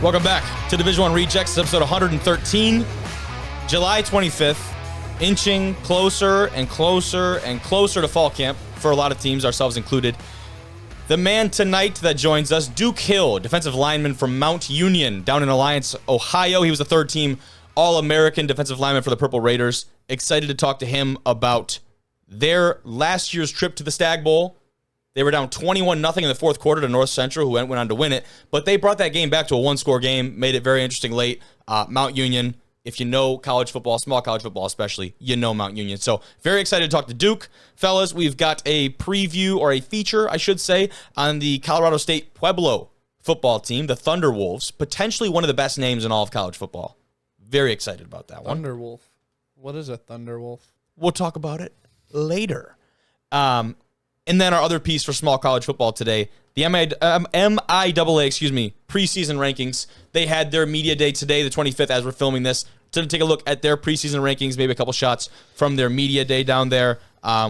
Welcome back to Division I Rejects, episode 113, July 25th, inching closer and closer and closer to fall camp for a lot of teams, ourselves included. The man tonight that joins us, Duke Hill, defensive lineman from Mount Union down in Alliance, Ohio. He was the third-team All-American defensive lineman for the Purple Raiders. Excited to talk to him about their last year's trip to the Stagg Bowl. They were down 21-0 in the fourth quarter to North Central, who went on to win it. But they brought that game back to a one-score game, made it very interesting late. Mount Union, if you know college football, small college football especially, you know Mount Union. So very excited to talk to Duke. Fellas, we've got a preview, or a feature, I should say, on the Colorado State Pueblo football team, the Thunderwolves, potentially one of the best names in all of college football. Very excited about that one. Thunderwolf. What is a Thunderwolf? We'll talk about it later. And then our other piece for small college football today, the MIAA, preseason rankings. They had their media day today, the 25th, as we're filming this, to take a look at their preseason rankings, maybe a couple shots from their media day down there.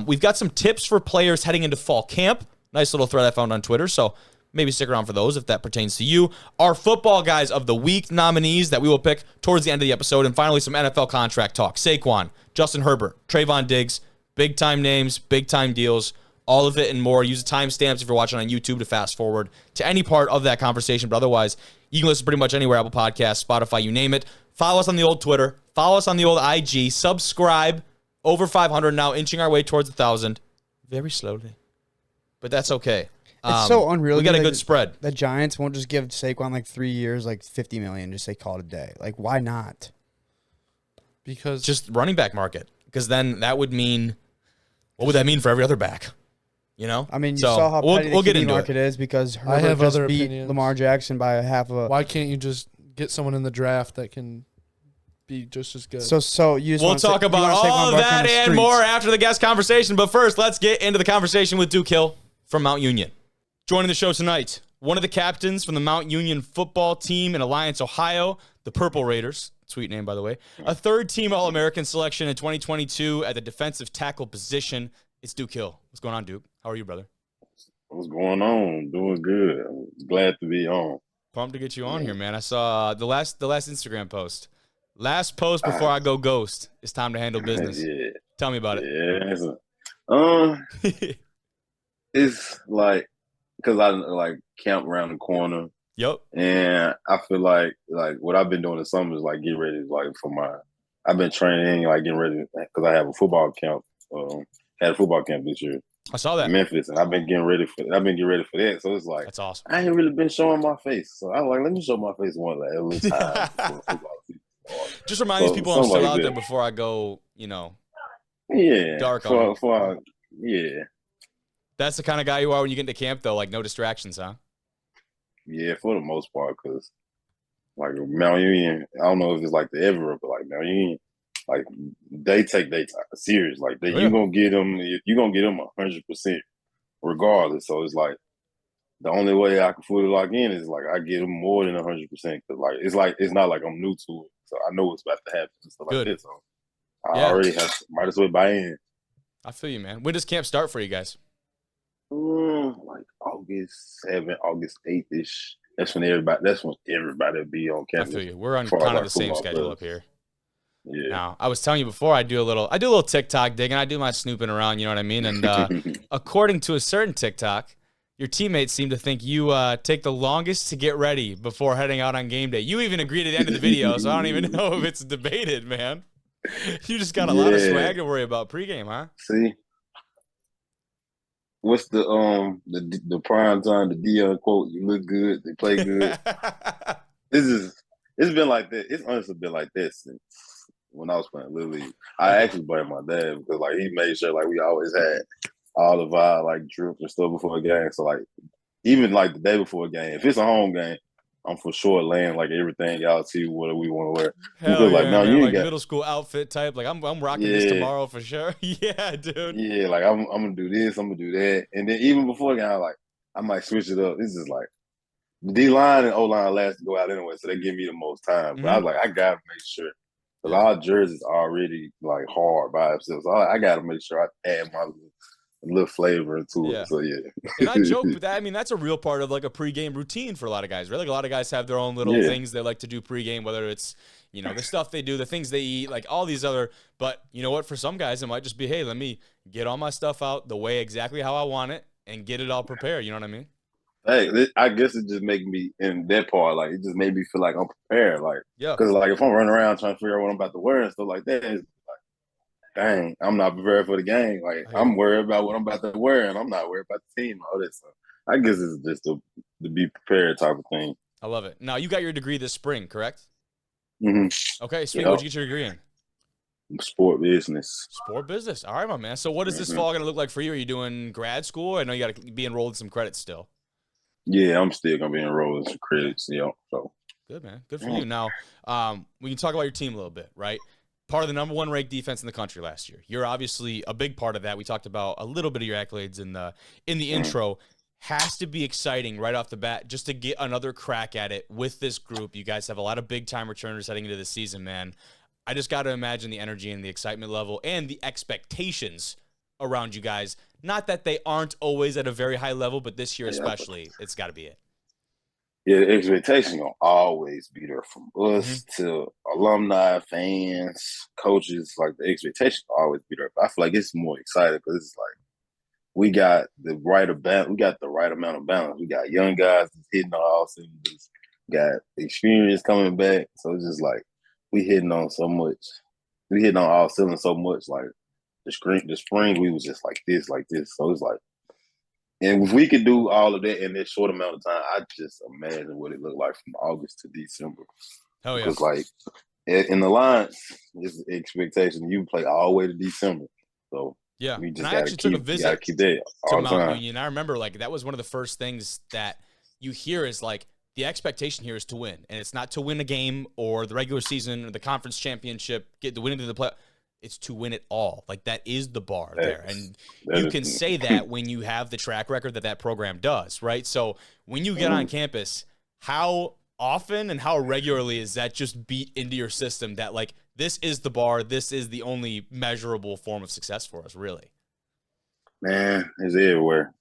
We've got some tips for players heading into fall camp. Nice little thread I found on Twitter, so maybe stick around for those if that pertains to you. Our football guys of the week nominees that we will pick towards the end of the episode, and finally some NFL contract talk. Saquon, Justin Herbert, Trayvon Diggs, big-time names, big-time deals. All of it and more. Use the timestamps if you're watching on YouTube to fast forward to any part of that conversation. But otherwise, you can listen pretty much anywhere, Apple Podcasts, Spotify, you name it. Follow us on the old Twitter. Follow us on the old IG. Subscribe. Over 500 now, inching our way towards 1,000. Very slowly. But that's okay. It's so unreal. We got a good spread. The Giants won't just give Saquon like 3 years, like $50 million, just say call it a day. Like, why not? Because just running back market. Because then that would mean, what would that mean for every other back? You know? I mean, you saw how petty the QB market is because Herbert just beat Lamar Jackson by a half of a... Why can't you just get someone in the draft that can be just as good? So you just we'll talk about all of that and more after the guest conversation. But first, let's get into the conversation with Duke Hill from Mount Union. Joining the show tonight, one of the captains from the Mount Union football team in Alliance, Ohio, the Purple Raiders. Sweet name, by the way. A third-team All-American selection in 2022 at the defensive tackle position. It's Duke Hill. What's going on, Duke? How are you, brother? What's going on? Doing good. I'm glad to be on. Pumped to get you on here, man. I saw the last Instagram post. Last post before I go ghost. It's time to handle business. Yeah. Tell me about it. Yeah. It's like, because I like camp around the corner. Yep. And I feel like what I've been doing this summer is like get ready I've been training, like getting ready because I have a football camp. Had a football camp this year. I saw that. In Memphis, and I've been getting ready for that. So it's like, that's awesome. I ain't really been showing my face. So I was like, let me show my face one every time before football season. Just remind these people I'm still out there before I go, dark on yeah. That's the kind of guy you are when you get into camp, though, like no distractions, huh? Yeah, for the most part, because like Mount Union, I don't know if it's like the Everett, but like Mount Union, like they take their time serious. Like you're gonna get them 100% regardless. So it's like the only way I can fully lock in is like I get them more than 100% because it's not like I'm new to it, so I know what's about to happen and stuff like this. So I already might as well buy in. I feel you, man. When does camp start for you guys? Like August 7th, August 8th-ish. That's when everybody will be on campus. I feel you. We're on kind of the same schedule up here. Yeah. Now, I was telling you before, I do a little TikTok digging. I do my snooping around, you know what I mean? And according to a certain TikTok, your teammates seem to think you take the longest to get ready before heading out on game day. You even agreed at the end of the video, so I don't even know if it's debated, man. You just got a lot of swag to worry about pregame, huh? See? What's the prime time, the D1R quote, you look good, they play good. It's been like that. It's honestly been like this since when I was playing Little League. I actually blame my dad because like he made sure like we always had all of our like drips and stuff before a game. So like even like the day before a game, if it's a home game, I'm for sure laying like everything out, see what we want to wear. Hell yeah, like, now you like middle school outfit type. Like I'm rocking this tomorrow for sure. Yeah, dude. Yeah, like I'm gonna do this, I'm gonna do that, and then even before the game, I might switch it up. This is like the D line and O line last to go out anyway, so they give me the most time. But I was like, I gotta make sure because our jerseys already like hard by themselves. So I gotta make sure I add little flavor into Yeah. it. So yeah. And I joke with that. I mean, that's a real part of like a pregame routine for a lot of guys, right? Like a lot of guys have their own little Yeah. things they like to do pregame, whether it's, you know, the stuff they do, the things they eat, like all these other. But you know what? For some guys, it might just be, hey, let me get all my stuff out the way exactly how I want it and get it all prepared. You know what I mean? Hey, I guess it just make me in that part, like it just made me feel like I'm prepared, like Yeah. because like if I'm running around trying to figure out what I'm about to wear and stuff like that, it's like, dang, I'm not prepared for the game. Like I hear I'm you. worried about what I'm about to wear, and I'm not worried about the team. All that stuff. I guess it's just to be prepared type of thing. I love it. Now, you got your degree this spring, correct? Mm-hmm. Okay, sweet. Yeah, What'd you get your degree in? sport business. Sport business. All right, my man. So what is this Mm-hmm. fall going to look like for you? Are you doing grad school? I know you got to be enrolled in some credits still. Yeah, I'm still gonna be enrolled in some credits. Yeah, so Good, man. Good for you. Now, we can talk about your team a little bit, right? Part of the number one ranked defense in the country last year. You're obviously a big part of that. We talked about a little bit of your accolades in the intro. Has to be exciting right off the bat just to get another crack at it with this group. You guys have a lot of big time returners heading into the season, man. I just got to imagine the energy and the excitement level and the expectations around you guys. Not that they aren't always at a very high level, but this year especially, it's got to be it. yeah, the expectation gonna always be there from us to alumni, fans, coaches. Like the expectation will always be there. But I feel like it's more exciting because it's like we got the right amount. We got the right amount of balance. We got young guys that's hitting on all cylinders. Got experience coming back. So it's just like we hitting on so much. We hitting on all cylinders so much. Like the spring, we was just like this, like this. So it's like. And if we could do all of that in this short amount of time, I just imagine what it looked like from August to December. Hell yeah. Because like in the Lions, this is expectation you play all the way to December. So yeah, we and just I gotta actually took a keep visit that to all the Mount time. Union. I remember like that was one of the first things that you hear is like the expectation here is to win, and it's not to win a game or the regular season or the conference championship, get to win into the play. It's to win it all. Like that is the bar there, and you can say that when you have the track record that program does, right? So when you get on campus, how often and how regularly is that just beat into your system that like this is the bar, this is the only measurable form of success for us, really? Man, it's everywhere.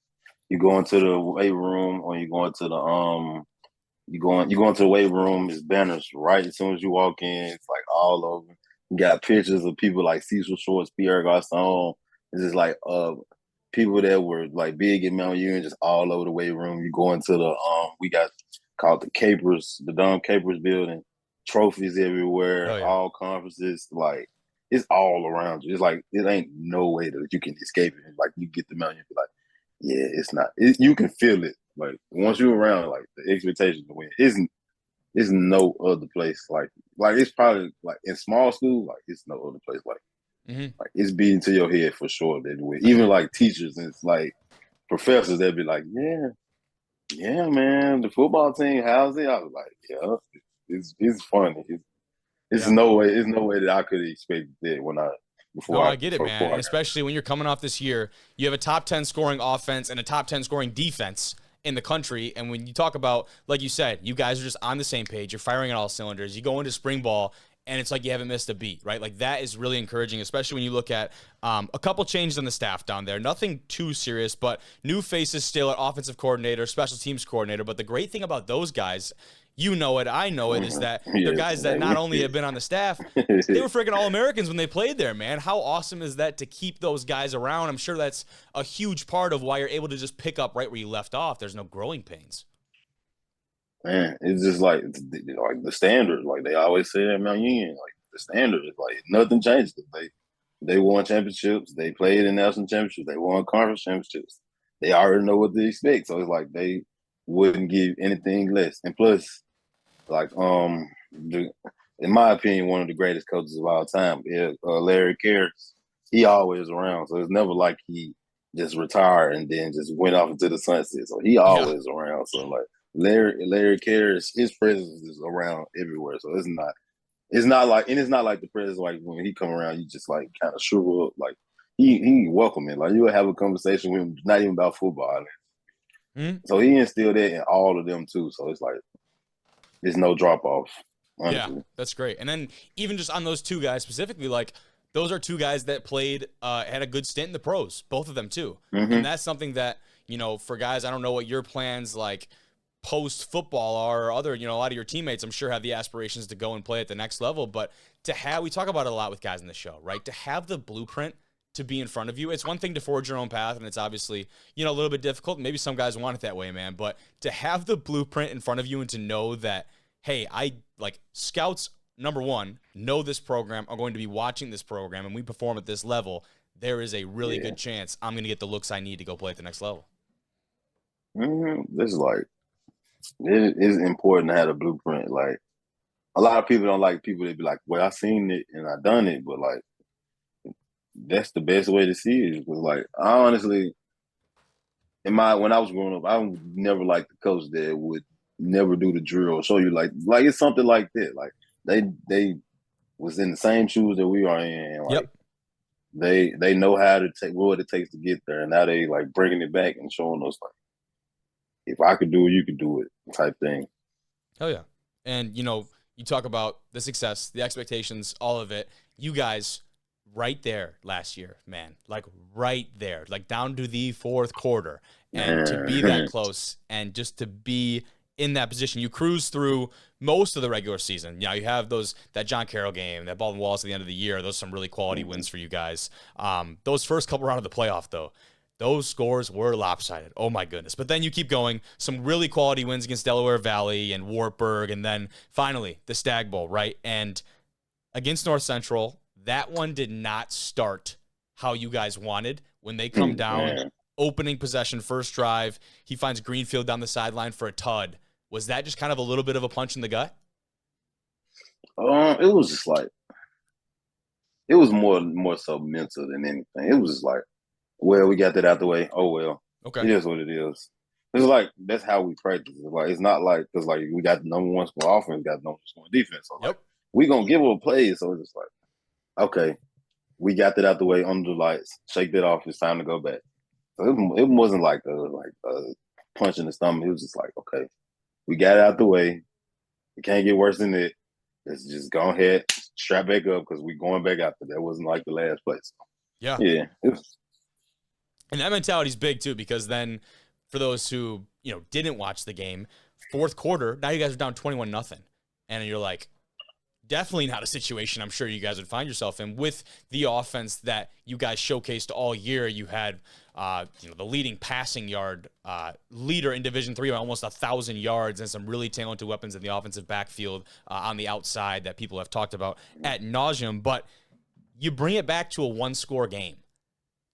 You go into the weight room or you go into the you go into the weight room, it's banners right as soon as you walk in, it's like all over. You got pictures of people like Cecil Shorts, Pierre Garcon. It's just like people that were like big in Mount Union, just all over the weight room. You go into the we got called the Capers, the Dom Capers building, trophies everywhere, Oh yeah. all conferences, like it's all around you. It's like it ain't no way that you can escape it. Like you get the Mount Union, be like, yeah, it's not. You can feel it. Like once you're around, like the expectation to win isn't. It's no other place like it's probably like in small school like it's no other place like it's beating to your head for sure that way. Even like teachers and it's like professors they'd be like yeah man the football team how's it I was like yeah it's funny it's Yeah. no way that I could expect that when I No, before I get it, man. before And especially when you're coming off this year, you have a top 10 scoring offense and a top 10 scoring defense in the country. And when you talk about, like you said, you guys are just on the same page. You're firing on all cylinders. You go into spring ball, and it's like you haven't missed a beat, right? Like that is really encouraging, especially when you look at a couple changes on the staff down there. Nothing too serious, but new faces still at offensive coordinator, special teams coordinator. But the great thing about those guys, you know it, I know it, is that they're guys that not only have been on the staff, they were freaking All-Americans when they played there, man. How awesome is that to keep those guys around? I'm sure that's a huge part of why you're able to just pick up right where you left off. There's no growing pains. Man, it's just like the standard. Like they always say at Mount Union, like the standard is like nothing changes. They won championships. They played in national championships. They won conference championships. They already know what to expect. So it's like they wouldn't give anything less. And plus, like in my opinion, one of the greatest coaches of all time, Larry Karras. He always around. So it's never like he just retired and then just went off into the sunset. So he always around. So like. Larry Karras, his presence is around everywhere. So it's not like the presence like when he come around, you just like kind of shrivel up. Like he welcoming. Like you would have a conversation with him, not even about football. So he instilled that in all of them too. So it's like there's no drop off. Honestly. Yeah, that's great. And then even just on those two guys specifically, like those are two guys that played, had a good stint in the pros, both of them too. Mm-hmm. And that's something that, for guys, I don't know what your plans like post football are, or other, a lot of your teammates, I'm sure, have the aspirations to go and play at the next level. But we talk about it a lot with guys in the show, right? To have the blueprint to be in front of you. It's one thing to forge your own path, and it's obviously, a little bit difficult. Maybe some guys want it that way, man. But to have the blueprint in front of you and to know that, hey, scouts, number one, know this program, are going to be watching this program, and we perform at this level, there is a really good chance I'm going to get the looks I need to go play at the next level. This is like, it is important to have a blueprint. Like, a lot of people don't like people that be like, well, I seen it and I done it, but like, that's the best way to see it. Because like, I honestly, when I was growing up, I would never like the coach that would never do the drill or show you like it's something like that. Like they was in the same shoes that we are in. Like they know how to take what it takes to get there, and now they like bringing it back and showing us like, if I could do it, you could do it type thing. Hell yeah. And you talk about the success, the expectations, all of it. You guys right there last year, man, like right there, like down to the fourth quarter, and to be that close and just to be in that position. You cruise through most of the regular season. You have that John Carroll game, that Baldwin Wallace at the end of the year. Those are some really quality wins for you guys. Those first couple rounds of the playoff, though, those scores were lopsided. Oh, my goodness. But then you keep going. Some really quality wins against Delaware Valley and Wartburg, and then finally the Stagg Bowl, right? And against North Central, that one did not start how you guys wanted. When they come down, opening possession, first drive, he finds Greenfield down the sideline for a tud. Was that just kind of a little bit of a punch in the gut? It was just like, it was more so mental than anything. It was just like, well, we got that out the way. Oh, well. Okay. It is what it is. It's like, that's how we practice. Like, it's not like, because like we got the number one score offense, we got the number one score defense. So like, we going to give them a play. So it's just like, okay, we got that out the way under the lights. Shake that off. It's time to go back. So it wasn't like a punch in the stomach. It was just like, okay, we got it out the way. It can't get worse than it. Let's just go ahead, strap back up, because we're going back after that. Wasn't like the last place. Yeah. Yeah. And that mentality is big too, because then for those who, didn't watch the game, fourth quarter, now you guys are down 21-0. And you're like, definitely not a situation I'm sure you guys would find yourself in with the offense that you guys showcased all year. You had, the leading passing yard leader in Division III by almost 1,000 yards, and some really talented weapons in the offensive backfield on the outside that people have talked about ad nauseum. But you bring it back to a one-score game.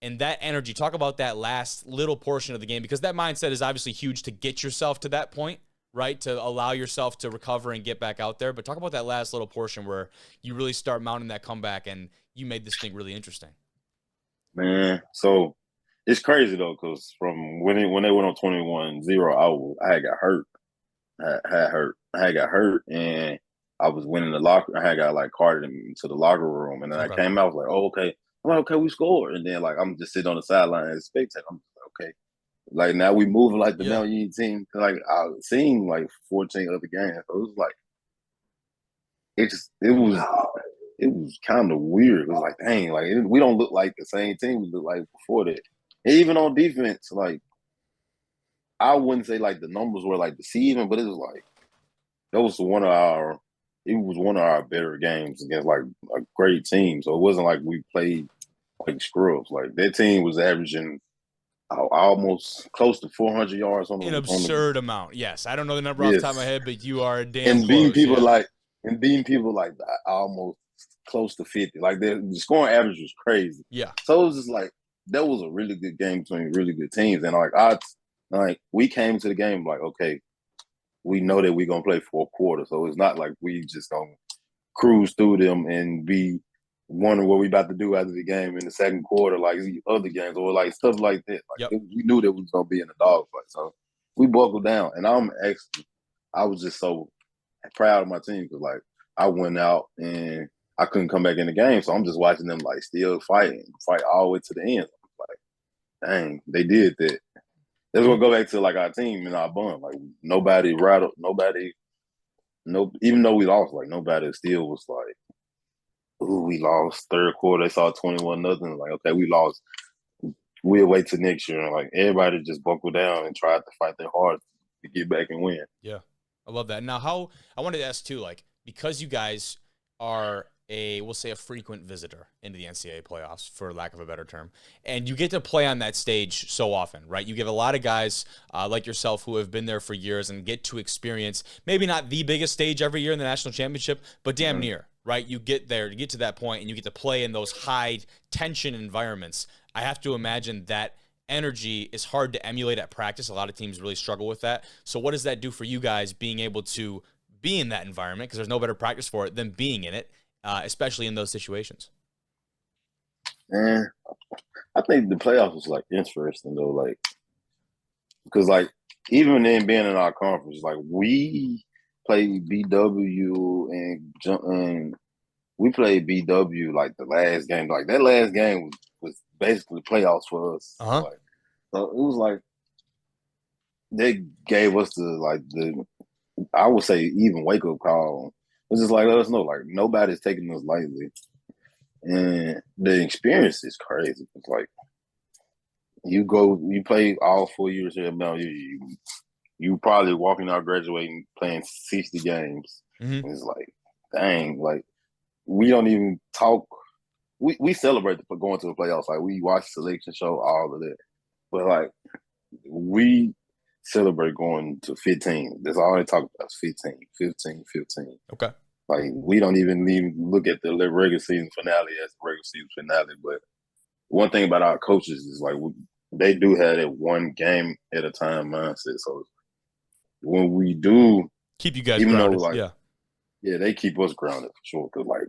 And that energy, talk about that last little portion of the game, because that mindset is obviously huge to get yourself to that point, right? To allow yourself to recover and get back out there. But talk about that last little portion where you really start mounting that comeback and you made this thing really interesting. Man, so it's crazy though, because from when they went on 21-0, I had got hurt. I had got hurt, and I was winning the locker. I had got like carted into the locker room, and then I came out, I was like, oh, okay. I'm like, okay, we scored. And then like I'm just sitting on the sideline as a spectator. I'm just like, okay. Like now we moving like the Mount Union team. Like I've seen like 14 other games. So it was like it was kind of weird. It was like, dang, like we don't look like the same team we looked like before that. And even on defense, like I wouldn't say like the numbers were like deceiving, but it was like that was one of our better games against like a great team. So it wasn't like we played like scrubs. Like that team was averaging almost close to 400 yards on an absurd amount. Yes, I don't know the number off the top of my head, but you are damn and close. Beating people like almost close to 50. Like the scoring average was crazy. Yeah. So it was just like that was a really good game between really good teams, and like we came to the game like, okay, we know that we're gonna play for a quarter, so it's not like we just gonna cruise through them and be wondering what we about to do after the game in the second quarter, like the other games, or like stuff like that. Like we knew that we was gonna be in a dogfight, so we buckled down. And I was just so proud of my team, because like I went out and I couldn't come back in the game, so I'm just watching them like still fight all the way to the end. Like, dang, they did that. That's what go back to like our team and our bond. Like nobody rattled, even though we lost, like nobody still was like, ooh, we lost third quarter. They saw 21-0. Like, okay, we lost. We'll wait till next year. And like everybody just buckled down and tried to fight their hardest to get back and win. Yeah, I love that. Now, I wanted to ask too, like, because you guys are we'll say a frequent visitor into the NCAA playoffs, for lack of a better term, and you get to play on that stage so often, right? You get a lot of guys like yourself who have been there for years and get to experience maybe not the biggest stage every year in the national championship, but damn near, right? You get there, you get to that point, and you get to play in those high tension environments. I have to imagine that energy is hard to emulate at practice. A lot of teams really struggle with that. So what does that do for you guys being able to be in that environment? Because there's no better practice for it than being in it, especially in those situations. And I think the playoffs was like interesting though, like because like even in being in our conference, like we played BW and we played BW like the last game. Like that last game was basically playoffs for us. Uh-huh. Like, so it was like they gave us the I would say even wake up call. It's just like let us know like nobody's taking us lightly, and the experience is crazy. It's like you play all 4 years here at Mount you probably walking out graduating playing 60 games. Mm-hmm. It's like dang, like we don't even talk. We celebrate for going to the playoffs. Like we watch the selection show, all of that, but like we celebrate going to 15. That's all they talk about is 15. Okay. Like we don't even look at the regular season finale as the regular season finale. But one thing about our coaches is like they do have that one game at a time mindset. So when we do keep you guys even grounded, though like yeah, they keep us grounded for sure. Because like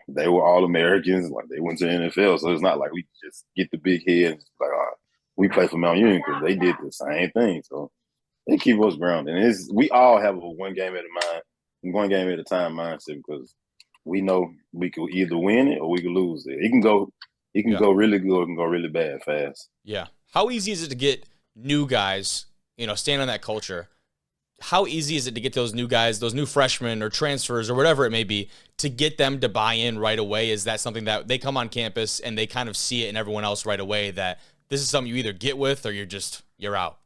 they were all Americans, like they went to the NFL, so it's not like we just get the big head and like we play for Mount Union because they did the same thing. So they keep us grounded. And we all have a one game at a time mindset because we know we could either win it or we could lose it. It can go really good or it can go really bad fast. Yeah. How easy is it to get new guys, stand on that culture? How easy is it to get those new guys, those new freshmen or transfers or whatever it may be, to get them to buy in right away? Is that something that they come on campus and they kind of see it in everyone else right away that this is something you either get with or you're out?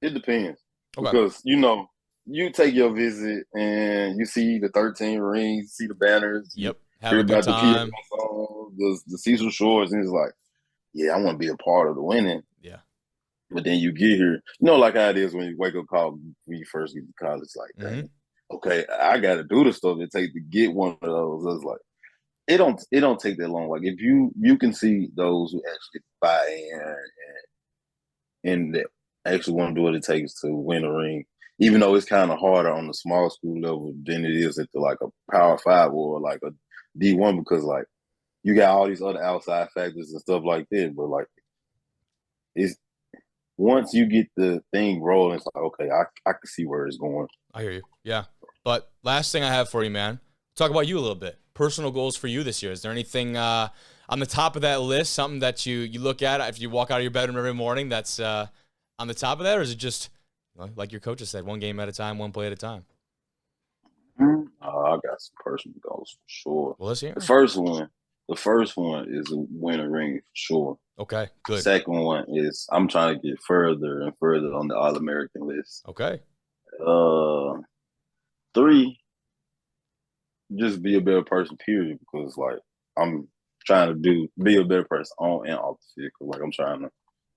It depends. Okay. Because, you take your visit and you see the 13 rings, see the banners. Yep. Have a good time. The Cecil Shores, and it's like, yeah, I want to be a part of the winning. Yeah. But then you get here, like how it is when you wake up call when you first get to college. Like, dang, okay, I got to do the stuff it takes to get one of those. It's like it don't take that long. Like if you can see those who actually buy in and that actually want to do what it takes to win a ring, even though it's kind of harder on the small school level than it is at like a Power 5 or like a D1 because like you got all these other outside factors and stuff like that. But like it's once you get the thing rolling, it's like, okay, I can see where it's going. I hear you. Yeah. But last thing I have for you, man, talk about you a little bit. Personal goals for you this year. Is there anything on the top of that list, something that you look at if you walk out of your bedroom every morning that's on the top of that? Or is it just, like your coach has said, one game at a time, one play at a time? I got some personal goals for sure. Well, let's hear. The first one is to win a ring for sure. Okay, good. Second one is I'm trying to get further and further on the All-American list. Okay. 3, just be a better person, period, because like I'm trying to be a better person on and off the field. Like I'm trying to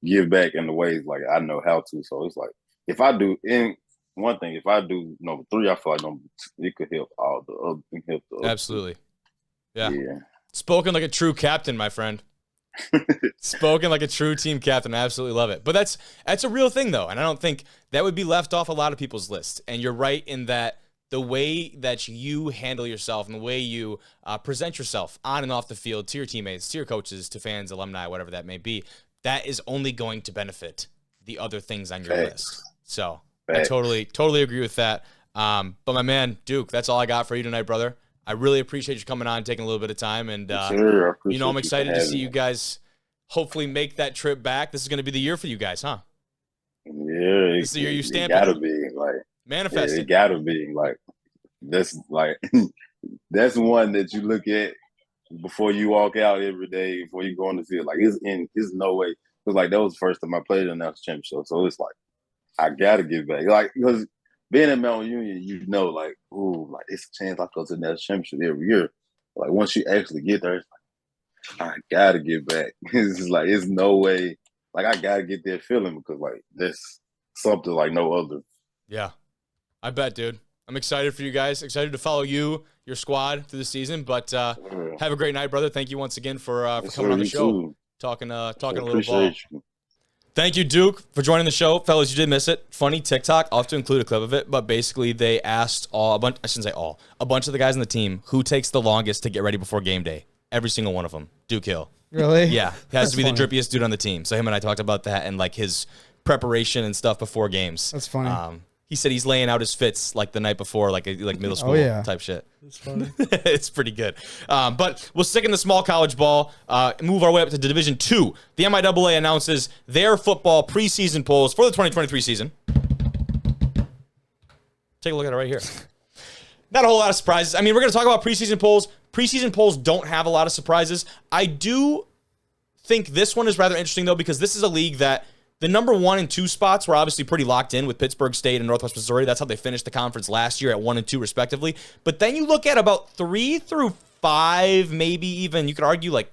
give back in the ways like I know how to. So it's like if I do number 3, I feel like it could help all the other. Absolutely. Yeah. Spoken like a true captain, my friend. Spoken like a true team captain. I absolutely love it. But that's a real thing, though. And I don't think that would be left off a lot of people's list. And you're right in that the way that you handle yourself and the way you present yourself on and off the field to your teammates, to your coaches, to fans, alumni, whatever that may be, that is only going to benefit the other things on your list. So I totally agree with that. But my man, Duke, that's all I got for you tonight, brother. I really appreciate you coming on and taking a little bit of time. And, sure, I'm excited to see you guys hopefully make that trip back. This is going to be the year for you guys, huh? Yeah. This is the year you stamp it. Gotta be. Like, manifest. It gotta be. Like, that's like that's one that you look at before you walk out every day, before you go on the field. Like it's no way. Because like that was the first time I played in that championship. So it's like I gotta get back. Like because being at Mount Union, you know, like, ooh, like it's a chance I go to the national championship every year. Like once you actually get there, it's like I gotta get back. It's just like it's no way. Like I gotta get that feeling because like that's something like no other. Yeah, I bet, dude. I'm excited for you guys. Excited to follow you, your squad through the season. But have a great night, brother. Thank you once again for coming on the show, too. talking a little ball. You. Thank you, Duke, for joining the show. Fellas, you did miss it. Funny TikTok. I'll have to include a clip of it. But basically, they asked a bunch of the guys on the team who takes the longest to get ready before game day. Every single one of them. Duke Hill. Really? Yeah. He has to be funny. the drippiest dude on the team. So him and I talked about that and like his preparation and stuff before games. That's funny. He said he's laying out his fits like the night before, like middle school type shit. It's funny. It's pretty good. But we'll stick in the small college ball, move our way up to Division II. The MIAA announces their football preseason polls for the 2023 season. Take a look at it right here. Not a whole lot of surprises. I mean, we're going to talk about preseason polls. Preseason polls don't have a lot of surprises. I do think this one is rather interesting, though, because this is a league that the number 1 and 2 spots were obviously pretty locked in with Pittsburgh State and Northwest Missouri. That's how they finished the conference last year at 1 and 2, respectively. But then you look at about 3 through 5, maybe even, you could argue like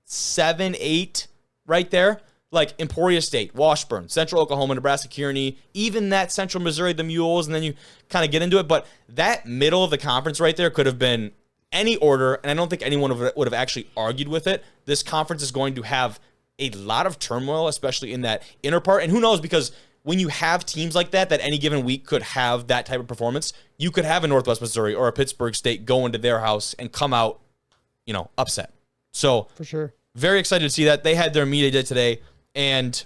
7, 8 right there. Like Emporia State, Washburn, Central Oklahoma, Nebraska, Kearney, even that Central Missouri, the Mules, and then you kind of get into it. But that middle of the conference right there could have been any order, and I don't think anyone would have actually argued with it. This conference is going to have a lot of turmoil, especially in that inner part. And who knows, because when you have teams like that any given week could have that type of performance, you could have a Northwest Missouri or a Pittsburgh State go into their house and come out, upset. So For sure. very excited to see that. They had their media day today, and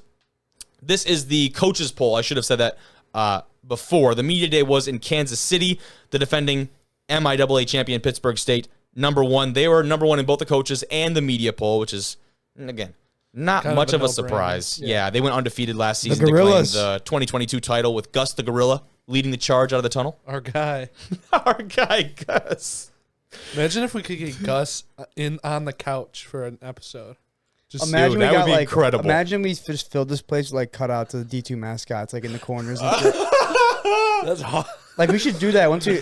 this is the coaches poll. I should have said that before. The media day was in Kansas City. The defending MIAA champion Pittsburgh State, number 1. They were number 1 in both the coaches and the media poll, which is, again, not Kind much of of a a surprise. no-brainer. Yeah, they went undefeated last season to claim Gorillas. the 2022 title with Gus the Gorilla leading the charge out of the tunnel. Our guy. Our guy, Gus. Imagine if we could get Gus on the couch for an episode. Just Imagine that we would got be like incredible. Imagine we just filled this place with like cutouts of the D2 mascots like in the corners. And shit. that's hard. Like we should do that once we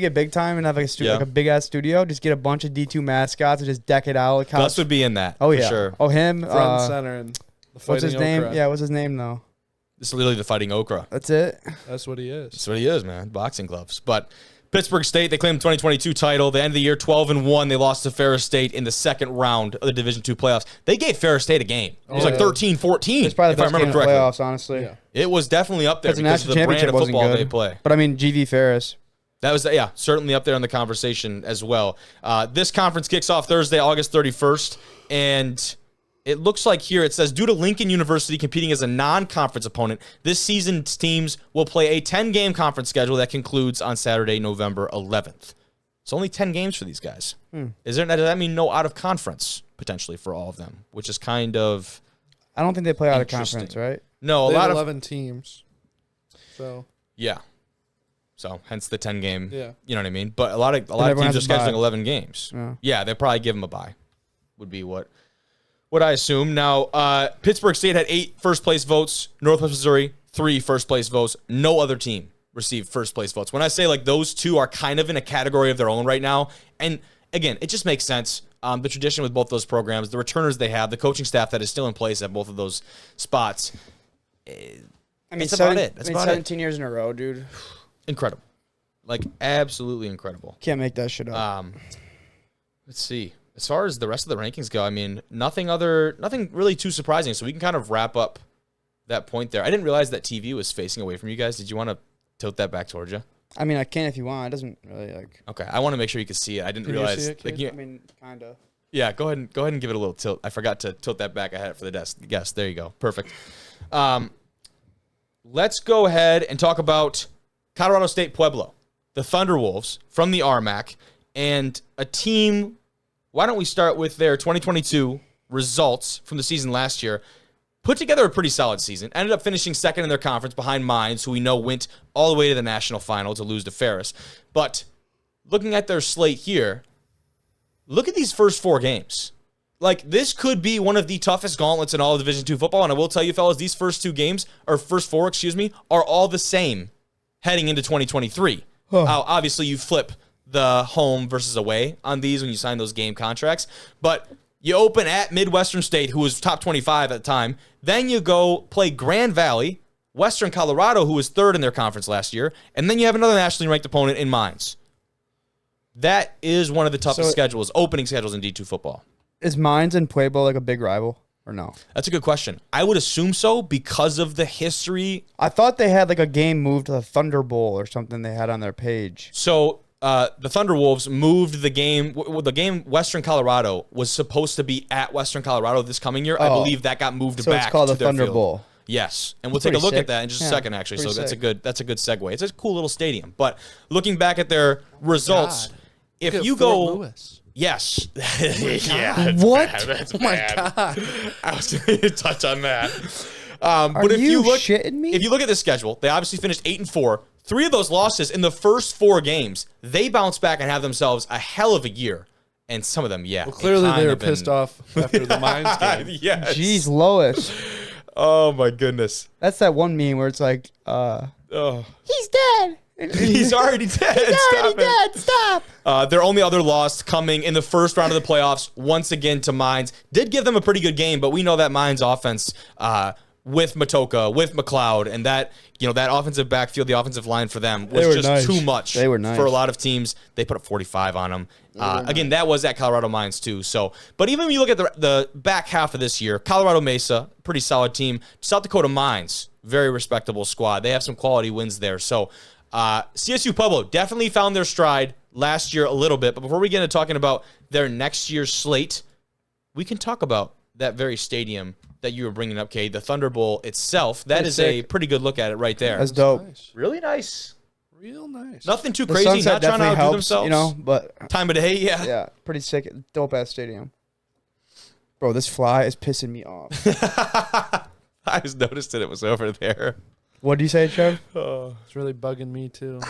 get big time and have like Yeah. like a big ass studio. Just get a bunch of D2 mascots and just deck it out. Like Gus would be in that. oh for yeah. sure. Oh him. Front and center and the What's his Fighting name? Okra. Yeah, what's his name though? This is literally the Fighting Okra. That's it. That's what he is. That's what he is, man. Boxing gloves. But Pittsburgh State, they claimed the 2022 title. The end of the year, 12-1. They lost to Ferris State in the second round of the Division II playoffs. They gave Ferris State a game. It was Oh, like yeah. 13-14, It's probably if the I best game remember in the correctly. playoffs, honestly. Yeah. It was definitely up there Because the because of national the brand championship of wasn't football good. they play. But I mean, GV Ferris. That was, certainly up there in the conversation as well. This conference kicks off Thursday, August 31st, and it looks like here it says, due to Lincoln University competing as a non-conference opponent, this season's teams will play a 10-game conference schedule that concludes on Saturday, November 11th. It's only 10 games for these guys. Does that mean no out of conference potentially for all of them, which is kind of I don't think they play out of Interesting. conference, right? no, a They lot have of 11 teams. So, yeah. So hence the 10 game. Yeah. You know what I mean? But a lot of everyone teams has are a bye. scheduling 11 games. Yeah. Yeah, they probably give them a bye. Would be what I assume. Now, Pittsburgh State had 8 first place votes. Northwest Missouri 3 first place votes. No other team received first place votes. When I say like those two are kind of in a category of their own right now, and again, it just makes sense. The tradition with both those programs, the returners they have, the coaching staff that is still in place at both of those spots. I mean, That's about it. That's about it. 17 years in a row, dude. Incredible. Like absolutely incredible. Can't make that shit up. Let's see. As far as the rest of the rankings go, I mean, nothing really too surprising. So we can kind of wrap up that point there. I didn't realize that TV was facing away from you guys. Did you want to tilt that back towards you? I mean, I can if you want. It doesn't really like. Okay, I want to make sure you can see it. I didn't Can you realize. see it, like, kid? I mean, kind of. yeah, go ahead and give it a little tilt. I forgot to tilt that back. I had it for the desk. Yes, there you go. Perfect. Let's go ahead and talk about Colorado State Pueblo, the Thunderwolves from the RMAC, and a team. Why don't we start with their 2022 results from the season last year? Put together a pretty solid season. Ended up finishing second in their conference behind Mines, who we know went all the way to the national final to lose to Ferris. But looking at their slate here, look at these first 4 games. Like, this could be one of the toughest gauntlets in all of Division II football. And I will tell you, fellas, these first 4 games, are all the same heading into 2023. Obviously, you flip the home versus away on these when you sign those game contracts. But you open at Midwestern State, who was top 25 at the time. Then you go play Grand Valley, Western Colorado, who was 3rd in their conference last year. And then you have another nationally ranked opponent in Mines. That is one of the toughest opening schedules in D2 football. Is Mines and Pueblo like a big rival or no? That's a good question. I would assume so because of the history. I thought they had like a game moved to the Thunder Bowl or something they had on their page. So the Thunderwolves moved the game. The game Western Colorado was supposed to be at Western Colorado this coming year. I believe that got moved so back. It's called to the their Thunder field. Bowl. Yes, and we'll That's take a look pretty at that in just a second, actually. So that's sick. that's a good segue. It's a cool little stadium. But looking back at their results, God. if Look at you Fort go, Lewis. yes, yeah, that's What? bad. That's Oh my bad. God. I was going to touch on that. Are But if you look, shitting me? if you look at the schedule, they obviously finished 8-4. 3 of those losses in the first 4 games, they bounce back and have themselves a hell of a year. And some of them, yeah. Well, clearly it they were kind of pissed off after the Mines game. Yes. Jeez, Lois. Oh my goodness. That's that one meme where it's like, Oh. he's dead. He's already dead. Stop it. Stop. Their only other loss coming in the first round of the playoffs, once again to Mines. Did give them a pretty good game, but we know that Mines offense with Matoka, with McLeod, and that offensive backfield, the offensive line for them was were just nice. too much. They were nice. For a lot of teams. They put up 45 on them. Again, that was at Colorado Mines too. So, but even when you look at the back half of this year, Colorado Mesa, pretty solid team. South Dakota Mines, very respectable squad. They have some quality wins there. So, CSU Pueblo definitely found their stride last year a little bit. But before we get into talking about their next year's slate, we can talk about that very stadium that you were bringing up, Cade, the Thunder Bowl itself. That is a pretty good look at it right there. That's dope. Nice. Really nice. Real nice. Nothing too The crazy. sunset Not trying to definitely outdo helps, themselves. you know, but Time of day, yeah. yeah, pretty sick, dope ass stadium. Bro, this fly is pissing me off. I just noticed that it was over there. What do you say, Trev? It's really bugging me too.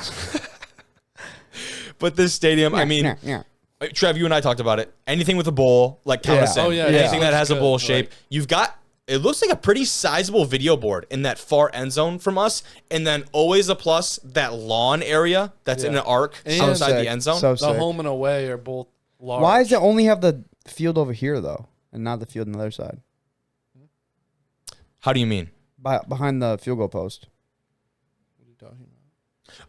But this stadium, I mean, yeah. Trev, you and I talked about it. Anything with a bowl, like count us in. Oh, yeah, Anything yeah. that has a Good. bowl shape. Like- You've got, it looks like a pretty sizable video board in that far end zone from us. And then always a plus, that lawn area that's in Yeah. an arc And- outside sick. the end zone. So The sick. home and away are both large. Why does it only have the field over here though, and not the field on the other side, How do you mean? behind the field goal post? What are you talking about?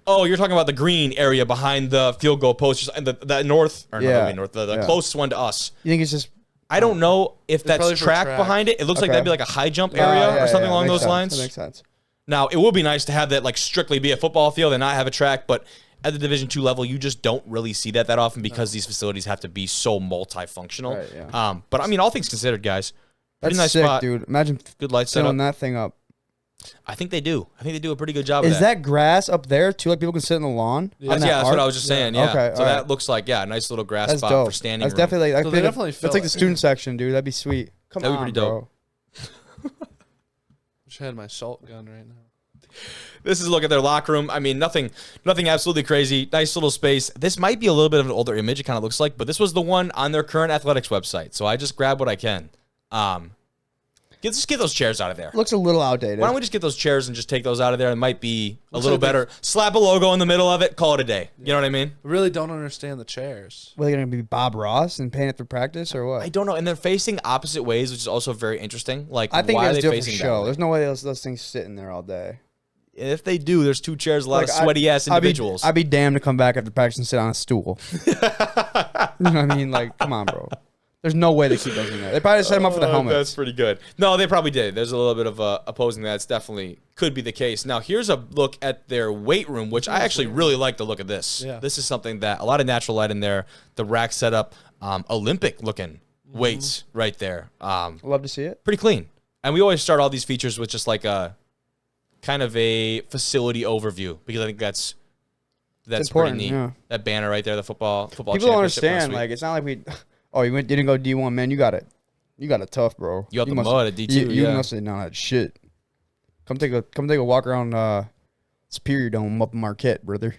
Oh, you're talking about the green area behind the field goal post and the north, or Yeah. not north, the Yeah. closest one to us. You think it's just I don't know if that's probably for track track. behind it. It looks like Okay. that'd be like a high jump area Yeah, or something yeah, along makes those sense. lines. That makes sense. Now, it would be nice to have that like strictly be a football field and not have a track, but at the Division II level, you just don't really see that often because these facilities have to be so multifunctional. Right, yeah. But I mean, all things considered, guys, pretty That's nice sick, spot. dude. Imagine Good light filling setup. that thing up. I think they do. I think they do a pretty good job of Is that grass up there too? Like people can sit in the lawn? Yeah. on that That's what arc? I was just saying. Yeah. Okay, So all that right. looks like a nice little grass That's spot dope. for standing. That's room. definitely like So they definitely that's fill like the it. student section, dude. That'd be sweet. Come That'd be on, pretty dope. bro. Wish I had my salt gun right now. This is a look at their locker room. I mean, nothing absolutely crazy. Nice little space. This might be a little bit of an older image. It kind of looks like, but this was the one on their current athletics website. So I just grabbed what I can. Just get those chairs out of there. Looks a little outdated. Why don't we just get those chairs and just take those out of there? It might be a Looks little like they- better. Slap a logo in the middle of it. Call it a day. You know what I mean? I really don't understand the chairs. What, are they gonna be Bob Ross and paying it for practice or what? I don't know. And they're facing opposite ways, which is also very interesting. Like, I think why are they they do it for facing that show. way? There's no way those things sit in there all day. If they do, there's 2 chairs, a lot Like, of sweaty ass I'd be- individuals. I'd be damned to come back after practice and sit on a stool. You know what I mean? Like, come on, bro. There's no way they keep those in there. They probably set them up for the helmets. That's pretty good. No, they probably did. There's a little bit of opposing that. It's definitely could be the case. Now, here's a look at their weight room, which I actually really like the look of this. Yeah. This is something that a lot of natural light in there. The rack set up, Olympic looking weights right there. Love to see it. Pretty clean. And we always start all these features with just like a kind of a facility overview because I think that's pretty important, neat. yeah. That banner right there, the football People don't championship last understand. week. Like, it's not like we. Oh, you didn't go D1, man. You got it. You got it tough, bro. You got the must- mud at D2, You yeah. must have not had shit. Come take a walk around Superior Dome up in Marquette, brother.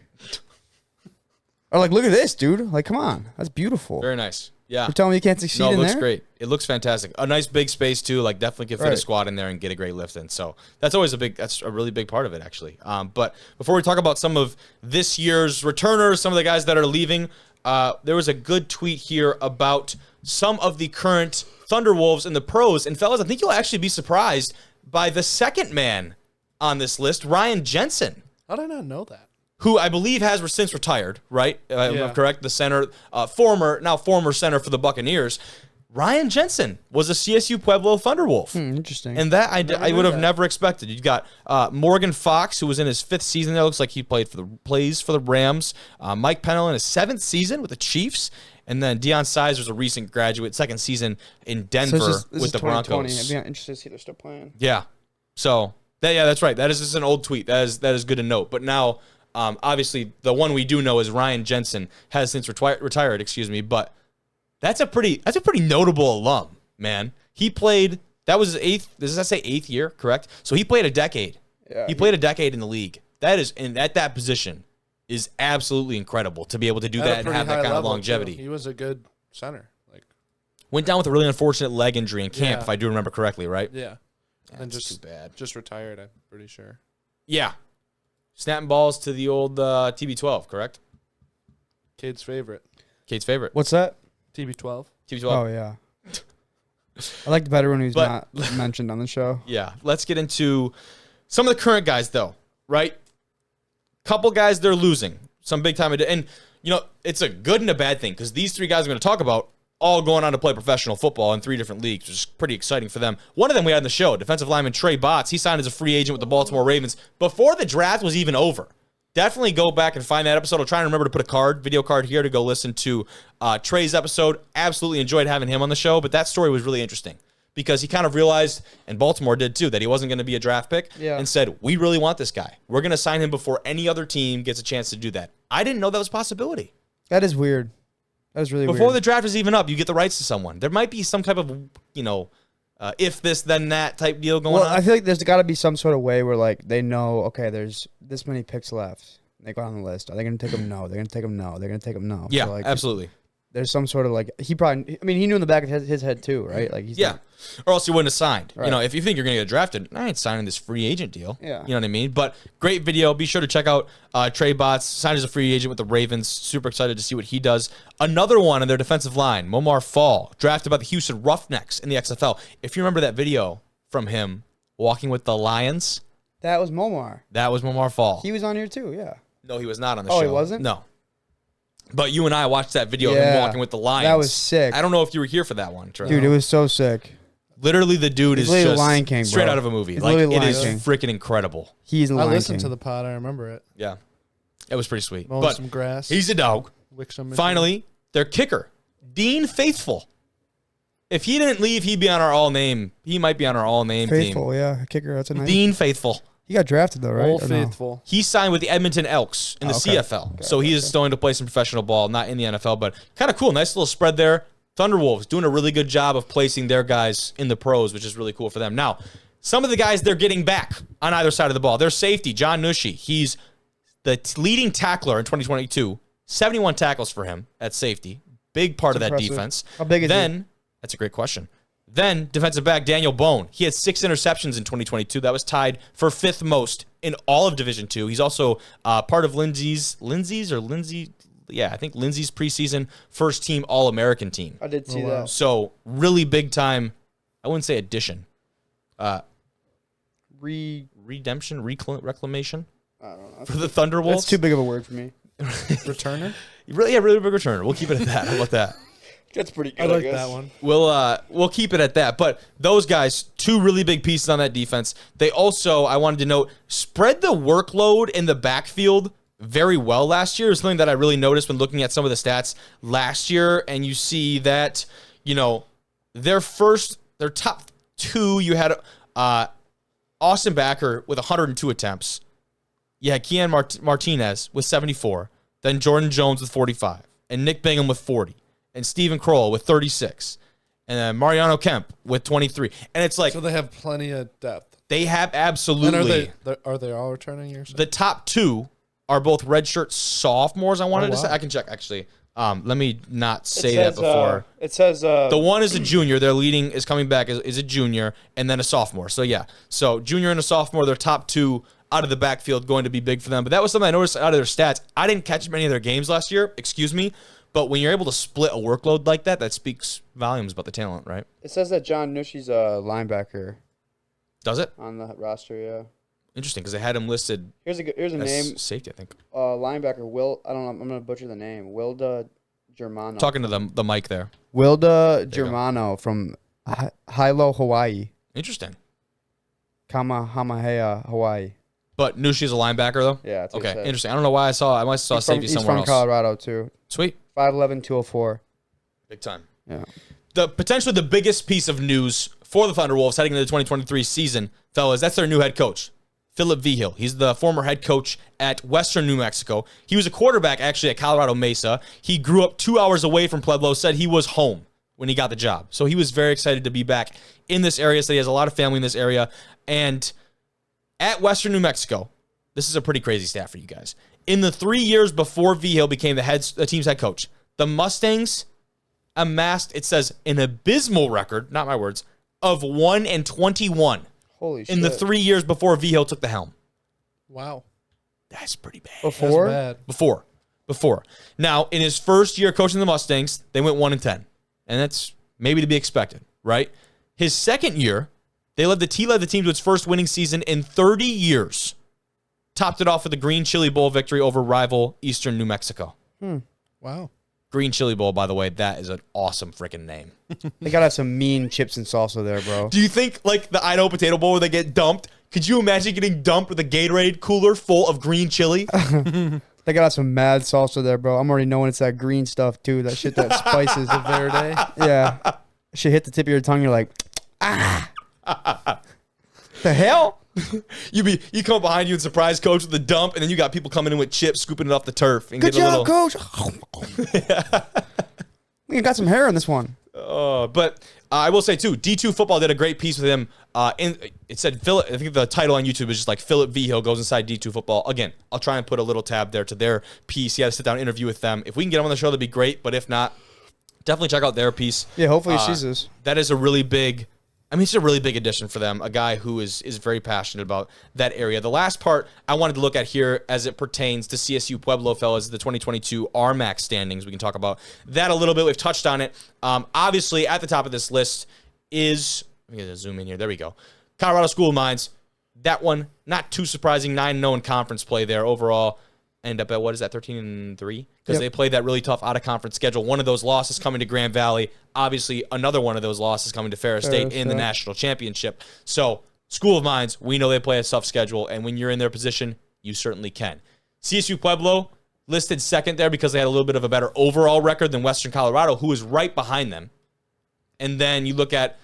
Or like, look at this, dude. Like, come on, that's beautiful. Very nice. Yeah. You're telling me you can't succeed No, it in looks there? great. It looks fantastic. A nice big space too. Like definitely could fit a Right. squad in there and get a great lift in. So that's a really big part of it actually. But before we talk about some of this year's returners, some of the guys that are leaving, there was a good tweet here about some of the current Thunderwolves in the pros. And fellas, I think you'll actually be surprised by the second man on this list, Ryan Jensen, How did I not know that? who I believe has since retired, right? Am I Yeah. correct? The center, former center for the Buccaneers. Ryan Jensen was a CSU Pueblo Thunderwolf. Interesting. And that I knew would have that. never expected. You got Morgan Fox, who was in his 5th season there. Looks like he plays for the Rams. Mike Pennell in his 7th season with the Chiefs. And then Deion Sizer's a recent graduate, 2nd season in Denver with the 2020. Broncos. I'd be interested to see if they're still playing. Yeah. So, that's right. That is just an old tweet. That is good to note. But now, obviously, the one we do know is Ryan Jensen has since retired, but that's a pretty notable alum, man. He played, that was his 8th, does that say 8th year, correct? So he played a decade. Yeah. He played a decade in the league. That is, and at that position is absolutely incredible to be able to do At a that and pretty have that high kind of level, longevity. too. He was a good center. Like, Went down with a really unfortunate leg injury in camp, Yeah. if I do remember correctly, right? yeah. And That's just too bad. Just retired, I'm pretty sure. Yeah. Snapping balls to the old TB12, correct? Kate's favorite. Kate's favorite. What's that? TB12. TB12. Oh yeah. I like the better when he's But- not mentioned on the show. Yeah. Let's get into some of the current guys, though, right? Couple guys they're losing. Some big time. And, it's a good and a bad thing because these 3 guys I'm going to talk about all going on to play professional football in 3 different leagues, which is pretty exciting for them. One of them we had on the show, defensive lineman Trey Botts. He signed as a free agent with the Baltimore Ravens before the draft was even over. Definitely go back and find that episode. I'll try and remember to put a video card here to go listen to Trey's episode. Absolutely enjoyed having him on the show, but that story was really interesting because he kind of realized, and Baltimore did too, that he wasn't going to be a draft pick and said, we really want this guy. We're going to sign him before any other team gets a chance to do that. I didn't know that was a possibility. That is weird. That was really Before weird. the draft is even up, you get the rights to someone. There might be some type of, if this, then that type deal going Well, on. I feel like there's got to be some sort of way where like they know, okay, there's this many picks left. They go on the list. Are they going to take them? No. They're going to take them? No. They're going to take them? No. Yeah, So, like, absolutely. There's some sort of like he knew in the back of his head too, right? Like he's Yeah. like, Or else you wouldn't have signed. Right. If you think you're going to get drafted, I ain't signing this free agent deal. Yeah. You know what I mean? But great video. Be sure to check out Trey Botts, signed as a free agent with the Ravens. Super excited to see what he does. Another one in their defensive line, Momar Fall, drafted by the Houston Roughnecks in the XFL. If you remember that video from him walking with the Lions, that was Momar. that was Momar Fall. He was on here too. Yeah. No, he was not on the Oh, show. he wasn't? No. But you and I watched that video of him Yeah. walking with the Lions. That was sick. I don't know if you were here for that one, Trey. Dude, it was so sick. Literally, the dude He's is literally just Lion King, straight bro. out of a movie. He's Like, literally it Lion is King. freaking incredible. He's the I Lion listened King. to the pod. I remember it. Yeah. It was pretty sweet. Mowing But some grass. he's a dog. Wixom, Michigan. Finally, their kicker, Dean Faithful. If he didn't leave, he'd be on our all-name. He might be on our all-name Faithful, team. yeah, kicker. That's a nice. Dean Faithful. He got drafted though, right? Old Or no? faithful. He signed with the Edmonton Elks in the okay. CFL. So he is starting to play some professional ball, not in the NFL, but kind of cool. Nice little spread there. Thunderwolves doing a really good job of placing their guys in the pros, which is really cool for them. Now, some of the guys they're getting back on either side of the ball. Their safety, John Nushi. He's the leading tackler in 2022. 71 tackles for him at safety. Big part of that impressive. defense. How big is he? That's a great question. Then defensive back Daniel Bone. He had 6 interceptions in 2022. That was tied for 5th most in all of Division II. He's also part of Lindsay's preseason first team All-American team. I did see wow. that. So really big time. I wouldn't say addition. Redemption, reclamation I don't know. for the Thunderwolves. That's too big of a word for me. Returner. Really big returner. We'll keep it at that. How about that? That's pretty good. I like that one. We'll keep it at that. But those guys, 2 really big pieces on that defense. They also, I wanted to note, spread the workload in the backfield very well last year. It was something that I really noticed when looking at some of the stats last year. And you see that, their top 2, you had Austin Backer with 102 attempts. You had Kian Martinez with 74. Then Jordan Jones with 45. And Nick Bingham with 40. And Steven Kroll with 36. And then Mariano Kemp with 23. And it's like, So they have plenty of depth. they have And absolutely are they all returning? You're saying? the top 2 are both redshirt sophomores. I wanted to say. wow. I can check actually. Let me not say that before. It says The one is a junior. Their leading is coming back is a junior, and then a sophomore. So yeah, so junior and a sophomore, their top two out of the backfield going to be big for them. But that was something I noticed out of their stats. I didn't catch many of their games last year. Excuse me. But when you're able to split a workload like that, that speaks volumes about the talent, right? It says that John Nushi's a linebacker Does it? on the roster. Yeah. Interesting, because they had him listed Here's a as name. safety, I think. Linebacker Will. I don't know. I'm gonna butcher the name. Wilda Germano. Talking to the mic there. Wilda Germano from Hilo, Hawaii. Interesting. Kamehameha, Hawaii. But Nushi's a linebacker, though? Yeah. That's what it Okay, said. interesting. I don't know why I must have saw safety He's somewhere from else. Colorado too. Sweet. 5'11", 204. Big time. Yeah. Potentially the biggest piece of news for the Thunderwolves heading into the 2023 season, fellas, that's their new head coach, Philip Vigil. He's the former head coach at Western New Mexico. He was a quarterback, actually, at Colorado Mesa. He grew up 2 hours away from Pueblo, said he was home when he got the job. So he was very excited to be back in this area, so he has a lot of family in this area. And at Western New Mexico, this is a pretty crazy stat for you guys. In the 3 years before Vigil became the team's head coach, the Mustangs amassed, it says, an abysmal record, not my words, of 1-21 Holy shit. in the 3 years before Vigil took the helm. Wow. That's pretty bad. Before? That's bad. Before. Now, in his first year coaching the Mustangs, they went 1-10. And that's maybe to be expected, right? His second year, he led the team to its first winning season in 30 years. Topped it off with a Green Chili Bowl victory over rival Eastern New Mexico. Wow. Green Chili Bowl, by the way, that is an awesome freaking name. They gotta have some mean chips and salsa there, bro. Do you think, like, the Idaho Potato Bowl where they get dumped? Could you imagine getting dumped with a Gatorade cooler full of green chili? They gotta have some mad salsa there, bro. I'm already knowing it's that green stuff too. That shit that spices. The Verde. Yeah. Shit hit the tip of your tongue. You're like, the hell? You come behind you and surprise coach with the dump, and then you got people coming in with chips, scooping it off the turf. And Good getting job, a little, coach. You got some hair on this one. But I will say, too, D2 Football did a great piece with him. It said, Philip, I think the title on YouTube is just like Philip Vigil goes inside D2 Football. Again, I'll try and put a little tab there to their piece. He had a sit-down interview with them. If we can get him on the show, that'd be great. But if not, definitely check out their piece. Yeah, hopefully he sees this. That is a really big, it's a really big addition for them. A guy who is very passionate about that area. The last part I wanted to look at here as it pertains to CSU Pueblo, fellas, the 2022 RMAC standings. We can talk about that a little bit. We've touched on it. Obviously, at the top of this list is, let me zoom in here. There we go. Colorado School of Mines. That one, not too surprising. 9-0 in conference play there overall. End up at, 13-3? Because they played that really tough out-of-conference schedule. One of those losses coming to Grand Valley. Obviously, another one of those losses coming to Ferris State in the national championship. So, School of Mines, we know they play a tough schedule, and when you're in their position, you certainly can. CSU Pueblo listed second there because they had a little bit of a better overall record than Western Colorado, who is right behind them. And then you look at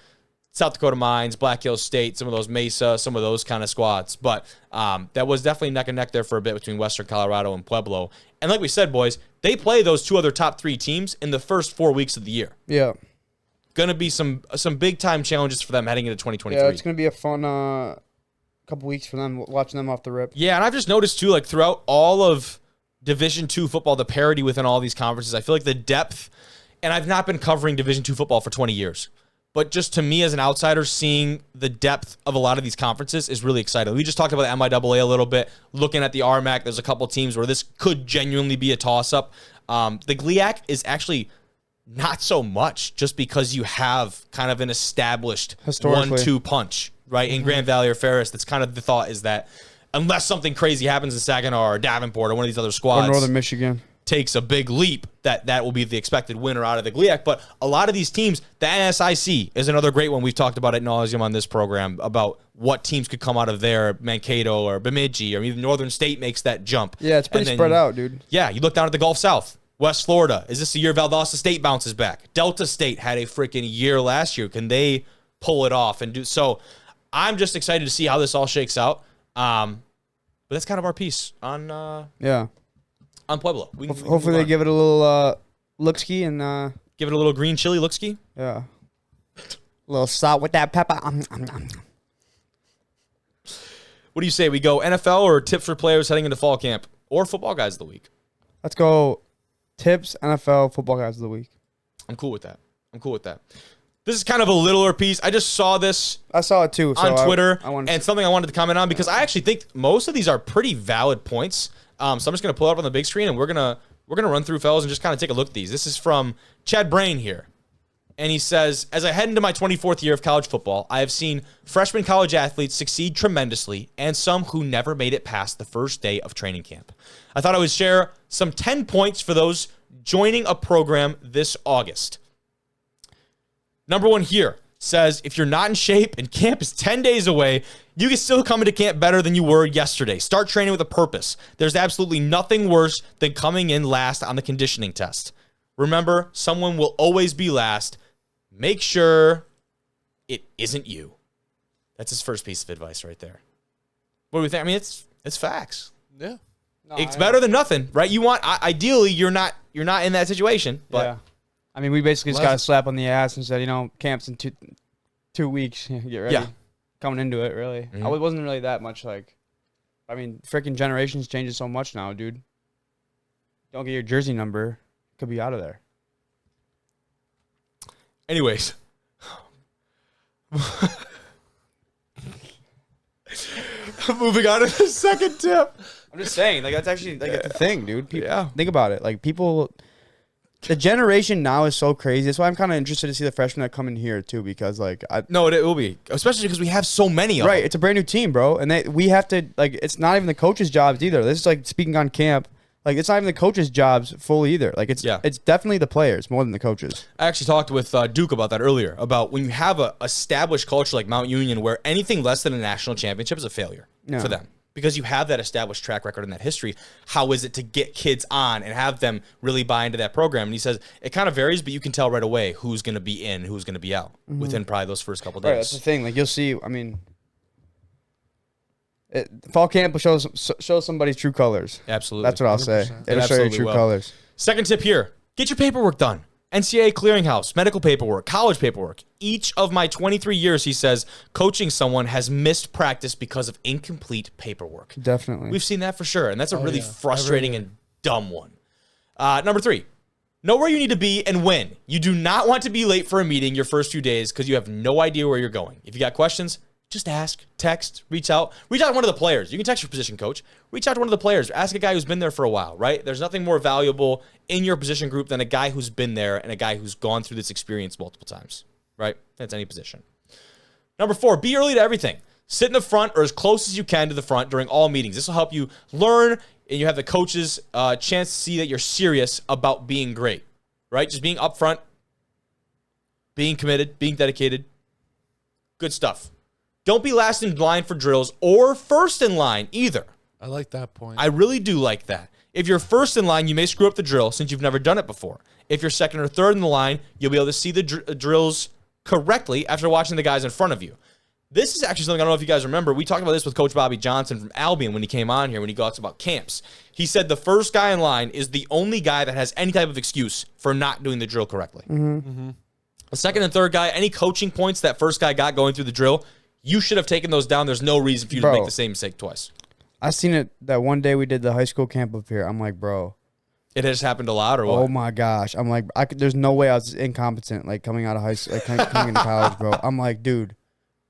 South Dakota Mines, Black Hills State, some of those Mesa, some of those kind of squads. But that was definitely neck and neck there for a bit between Western Colorado and Pueblo. And like we said, boys, they play those two other top three teams in the first 4 weeks of the year. Yeah. Going to be some big-time challenges for them heading into 2023. Yeah, it's going to be a fun couple weeks for them, watching them off the rip. Yeah, and I've just noticed, too, like throughout all of Division II football, the parity within all these conferences, I feel like the depth, and I've not been covering Division II football for 20 years. But just to me as an outsider, seeing the depth of a lot of these conferences is really exciting. We just talked about the MIAA a little bit. Looking at the RMAC, there's a couple teams where this could genuinely be a toss-up. The GLIAC is actually not so much just because you have kind of an established 1-2 punch, right? In Grand Valley or Ferris, that's kind of the thought is that unless something crazy happens in Saginaw or Davenport or one of these other squads. Or Northern Michigan. Takes a big leap, that will be the expected winner out of the GLIAC. But a lot of these teams, the NSIC is another great one. We've talked about ad nauseum on this program about what teams could come out of there, Mankato or Bemidji, or even Northern State makes that jump. Yeah, it's pretty spread out, dude. Yeah, you look down at the Gulf South. West Florida. Is this the year Valdosta State bounces back? Delta State had a freaking year last year. Can they pull it off and do so? I'm just excited to see how this all shakes out. But that's kind of our piece on on Pueblo. Hopefully they give it a little look-ski and give it a little green chili look-ski. Yeah. A little salt with that pepper. What do you say? We go NFL or tips for players heading into fall camp? or football guys of the week. Let's go tips, NFL, football guys of the week. I'm cool with that. This is kind of a littler piece. I just saw this I saw it too. on Twitter, wanted and something I wanted to comment on because I actually think most of these are pretty valid points. So I'm just going to pull it up on the big screen, and we're gonna run through, fellas, and just kind of take a look at these. This is from Chad Brain here. And he says, as I head into my 24th year of college football, I have seen freshman college athletes succeed tremendously and some who never made it past the first day of training camp. I thought I would share some 10 points for those joining a program this August. Number one here says, if you're not in shape and camp is 10 days away, you can still come into camp better than you were yesterday. Start training with a purpose. There's absolutely nothing worse than coming in last on the conditioning test. Remember, someone will always be last. Make sure it isn't you. That's his first piece of advice right there. What do we think? I mean, it's facts. Yeah. No, It's better than nothing, right? You want ideally you're not in that situation, but yeah. I mean, we basically just got a slap on the ass and said, camp's in 2 weeks. Get ready. Yeah. Coming into it, really. Mhm. It wasn't really that much freaking generations changes so much now, dude. Don't get your jersey number. Could be out of there. anyways. Moving on to the second tip. I'm just saying, that's actually the thing, dude. People, Yeah. Think about it. The generation now is so crazy. That's why I'm kind of interested to see the freshmen that come in here too, because No, it will be, especially because we have so many of right, them. it's a brand new team, bro, and we have to it's not even the coaches' jobs either. This is speaking on camp. It's not even the coaches' jobs fully either. It's definitely the players more than the coaches. I actually talked with Duke about that earlier, about when you have a established culture like Mount Union where anything less than a national championship is a failure for them. Because you have that established track record and that history, how is it to get kids on and have them really buy into that program? And he says it kind of varies, but you can tell right away who's going to be in, who's going to be out within probably those first couple days. Right, that's the thing. You'll see. I mean, fall camp will show somebody's true colors. Absolutely. That's what I'll say. 100%. It'll show your true colors. Second tip here. Get your paperwork done. NCAA clearinghouse, medical paperwork, college paperwork. Each of my 23 years, he says, coaching someone has missed practice because of incomplete paperwork. Definitely. We've seen that for sure, and that's a really yeah. frustrating and dumb one. Number 3, know where you need to be and when. You do not want to be late for a meeting your first few days because you have no idea where you're going. If you got questions, just ask, text, reach out. Reach out to one of the players. You can text your position coach. Reach out to one of the players. Ask a guy who's been there for a while, right? There's nothing more valuable in your position group than a guy who's been there and a guy who's gone through this experience multiple times, right? That's any position. Number 4, be early to everything. Sit in the front or as close as you can to the front during all meetings. This will help you learn, and you have the coach's chance to see that you're serious about being great, right? Just being upfront, being committed, being dedicated. Good stuff. Don't be last in line for drills or first in line either. I like that point. I really do like that. If you're first in line, you may screw up the drill since you've never done it before. If you're second or third in the line, you'll be able to see the drills correctly after watching the guys in front of you. This is actually something I don't know if you guys remember. We talked about this with Coach Bobby Johnson from Albion when he came on here, when he talks about camps. He said the first guy in line is the only guy that has any type of excuse for not doing the drill correctly. The second and third guy, any coaching points that first guy got going through the drill, you should have taken those down. There's no reason for you to make the same mistake twice. I seen it that one day we did the high school camp up here. I'm like, bro. It has happened a lot, or what? Oh my gosh. I'm like, there's no way I was incompetent, coming out of high school, coming into college, bro. I'm like, dude,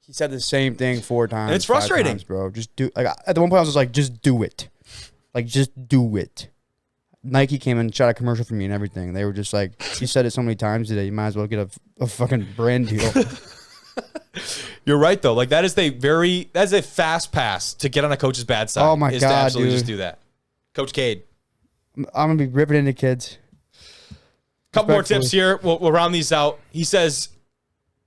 he said the same thing 4 times. And it's frustrating. 5 times, bro. Just do, at the one point I was just like, just do it. Just do it. Nike came and shot a commercial for me and everything. They were just like, you said it so many times today, you might as well get a fucking brand deal. You're right though. That's a fast pass to get on a coach's bad side. Oh my is God, to absolutely dude. just do that. Coach Cade. I'm gonna be ripping into kids. Couple more Respectfully. tips here. We'll round these out. He says,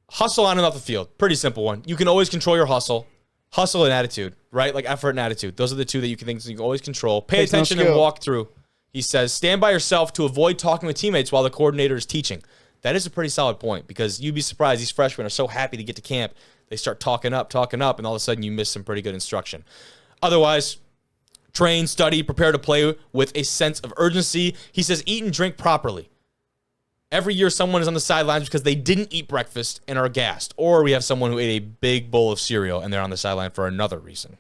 hustle on and off the field. Pretty simple one. You can always control your hustle. Hustle and attitude, right? Effort and attitude. Those are the two that you can always control. Pay Takes no attention and skill. walk through. He says, stand by yourself to avoid talking with teammates while the coordinator is teaching. That is a pretty solid point because you'd be surprised. These freshmen are so happy to get to camp. They start talking up, and all of a sudden you miss some pretty good instruction. Otherwise, train, study, prepare to play with a sense of urgency. He says, eat and drink properly. Every year someone is on the sidelines because they didn't eat breakfast and are gassed. Or we have someone who ate a big bowl of cereal and they're on the sideline for another reason.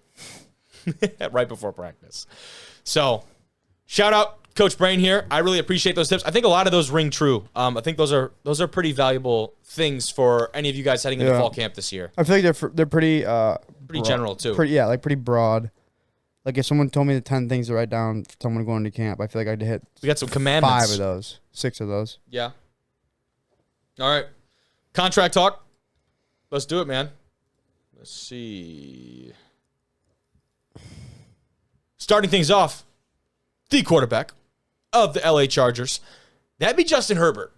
Right before practice. So Shout out Coach Brain here. I really appreciate those tips. I think a lot of those ring true. I think those are pretty valuable things for any of you guys heading into fall camp this year. I feel like they're pretty general too. Pretty broad. Like if someone told me the 10 things to write down for someone going to camp, I feel like I'd hit. We got some commandments. 5 of those, 6 of those. Yeah. All right. Contract talk. Let's do it, man. Let's see. Starting things off, the quarterback of the LA Chargers. That'd be Justin Herbert.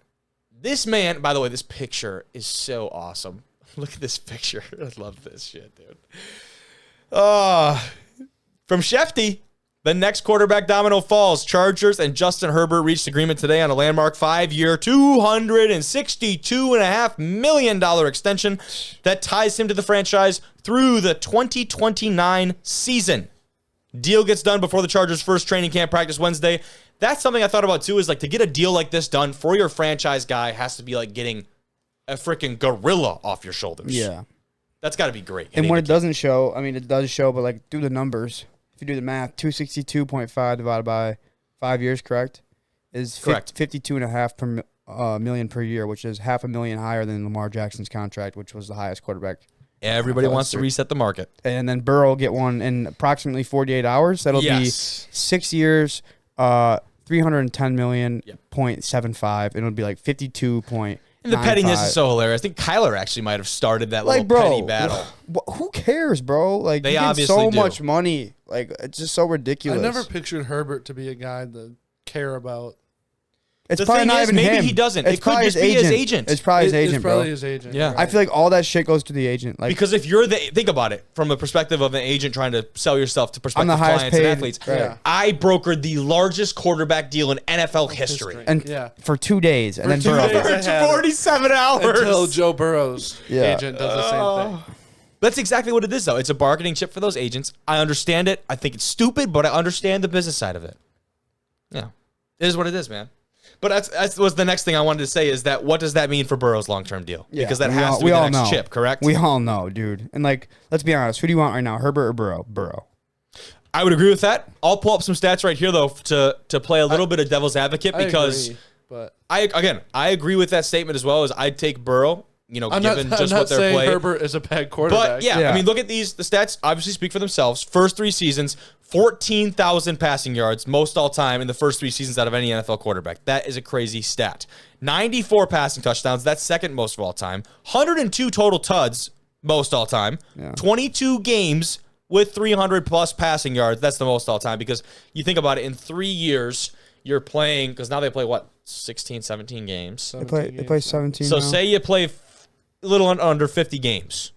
This man, by the way, this picture is so awesome. Look at this picture. I love this shit, dude. From Shefty, the next quarterback domino falls. Chargers and Justin Herbert reached agreement today on a landmark 5-year, $262.5 million extension that ties him to the franchise through the 2029 season. Deal gets done before the Chargers' first training camp practice Wednesday. That's something I thought about too, is like to get a deal like this done for your franchise guy has to be like getting a freaking gorilla off your shoulders. Yeah. That's got to be great. And when it doesn't show, I mean, it does show, but like do the numbers. If you do the math, 262.5 divided by 5 years, correct? Is correct. 52.5 per million per year, which is $500,000 higher than Lamar Jackson's contract, which was the highest quarterback. Everybody wants to reset the market. And then Burrow will get one in approximately 48 hours. That'll be 6 years, 310 million, 0.75, and it'll be like 52.95. And the pettiness is so hilarious. I think Kyler actually might have started that little petty battle. Who cares, bro? Like, they you get obviously so do. much money. Like, it's just so ridiculous. I never pictured Herbert to be a guy to care about. It's the probably thing not is, even maybe him. he doesn't. It's It could probably just be his agent. It's probably his agent, it's probably bro. his agent. Yeah. Right. I feel like all that shit goes to the agent. Like, Because if you're think about it from the perspective of an agent trying to sell yourself to prospective I'm the highest clients paid, and athletes, right. I brokered the largest quarterback deal in NFL history. and for 2 days, and then 2 Burrow. days. For 47 hours. Until Joe Burrow's agent does the same thing. That's exactly what it is, though. It's a bargaining chip for those agents. I understand it. I think it's stupid, but I understand the business side of it. Yeah. It is what it is, man. But that was the next thing I wanted to say is that what does that mean for Burrow's long-term deal? Yeah, Because that has to be the next chip, correct? We all know, dude. And like, let's be honest. Who do you want right now, Herbert or Burrow? Burrow. I would agree with that. I'll pull up some stats right here, though, to play a little bit of devil's advocate because I agree with that statement as well. As I'd take Burrow, given what they're playing. Herbert is a bad quarterback. But yeah, I mean, look at these. The stats obviously speak for themselves. First 3 seasons, 14,000 passing yards, most all time in the first 3 seasons out of any NFL quarterback. That is a crazy stat. 94 passing touchdowns. That's second most of all time. 102 total TUDs, most all time. Yeah. 22 games with 300 plus passing yards. That's the most all time because you think about it, in 3 years, you're playing, because now they play 16, 17 games. They play 17 So now. say you play a little under 50 games,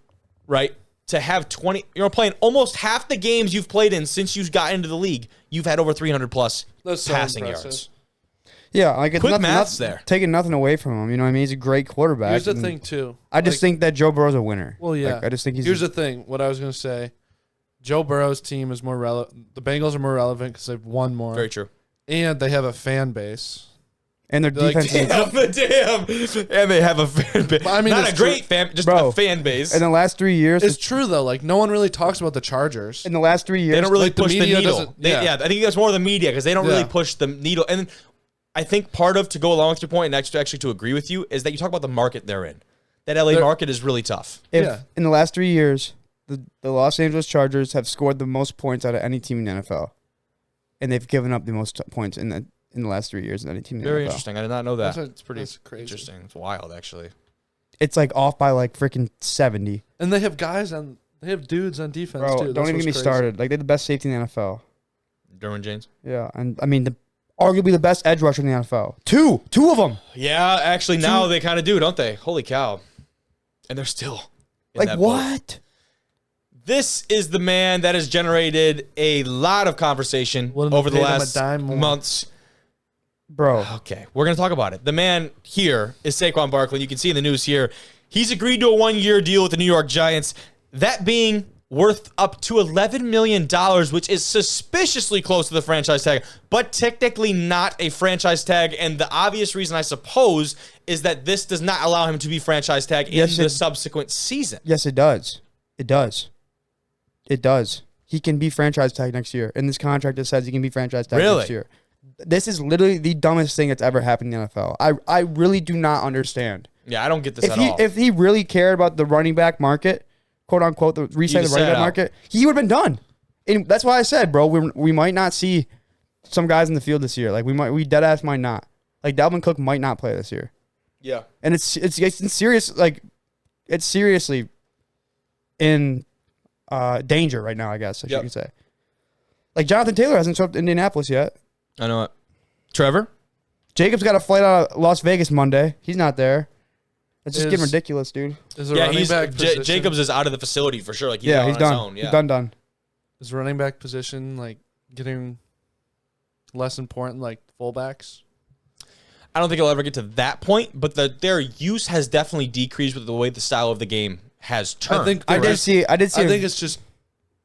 right? To have 20, you're playing almost half the games you've played in since you got into the league. You've had over 300 plus passing yards. Yeah, like it's Quick maths there. Taking nothing away from him. You know what I mean? He's a great quarterback. Here's the thing, too. I just think that Joe Burrow's a winner. Well, yeah. Like, I just think he's. Here's the thing. What I was going to say. Joe Burrow's team is more relevant. The Bengals are more relevant because they've won more. Very true. And they have a fan base. And their defense is and they have a fan base. I mean, not a great fan, just a fan base. In the last 3 years, it's true though. Like no one really talks about the Chargers. In the last 3 years, they don't really like, push the needle. Yeah. I think that's more the media because they don't really push the needle. And I think part of, to go along with your point and actually to agree with you, is that you talk about the market they're in. That LA market is really tough. In the last 3 years, the Los Angeles Chargers have scored the most points out of any team in the NFL, and they've given up the most points in the last 3 years of any team in the NFL. Very interesting. I did not know that. It's pretty crazy. Interesting. It's wild, actually. It's like off by like freaking 70. And they have dudes on defense Bro, too. don't even get me started. Like they're the best safety in the NFL. Derwin James. Yeah, and I mean arguably the best edge rusher in the NFL. Two of them. Yeah, actually now they kind of do, don't they? Holy cow! And they're still in like that what? boat. This is the man that has generated a lot of conversation over the last months. Bro. Okay, we're going to talk about it. The man here is Saquon Barkley. You can see in the news here, he's agreed to a 1-year deal with the New York Giants, that being worth up to $11 million, which is suspiciously close to the franchise tag, but technically not a franchise tag. And the obvious reason, I suppose, is that this does not allow him to be franchise tag in the subsequent season. Yes, it does. It does. It does. He can be franchise tag next year. In this contract, it says he can be franchise tag next year. This is literally the dumbest thing that's ever happened in the NFL. I really do not understand. Yeah, I don't get this at all. If he really cared about the running back market, quote unquote, the reset of the running back market, he would have been done. And that's why I said, bro, we might not see some guys in the field this year. Like we dead ass might not. Like Dalvin Cook might not play this year. Yeah, and it's serious. Like it's seriously in danger right now. I guess you could say. Like Jonathan Taylor hasn't showed up to Indianapolis yet. I know it. Trevor Jacobs got a flight out of Las Vegas Monday. He's not there. It's just getting ridiculous, dude. Jacobs is out of the facility for sure. Like he's he's done. His own. Yeah, he's done. Is running back position like getting less important like fullbacks? I don't think it'll ever get to that point, but their use has definitely decreased with the way the style of the game has turned. I did see. I think it's just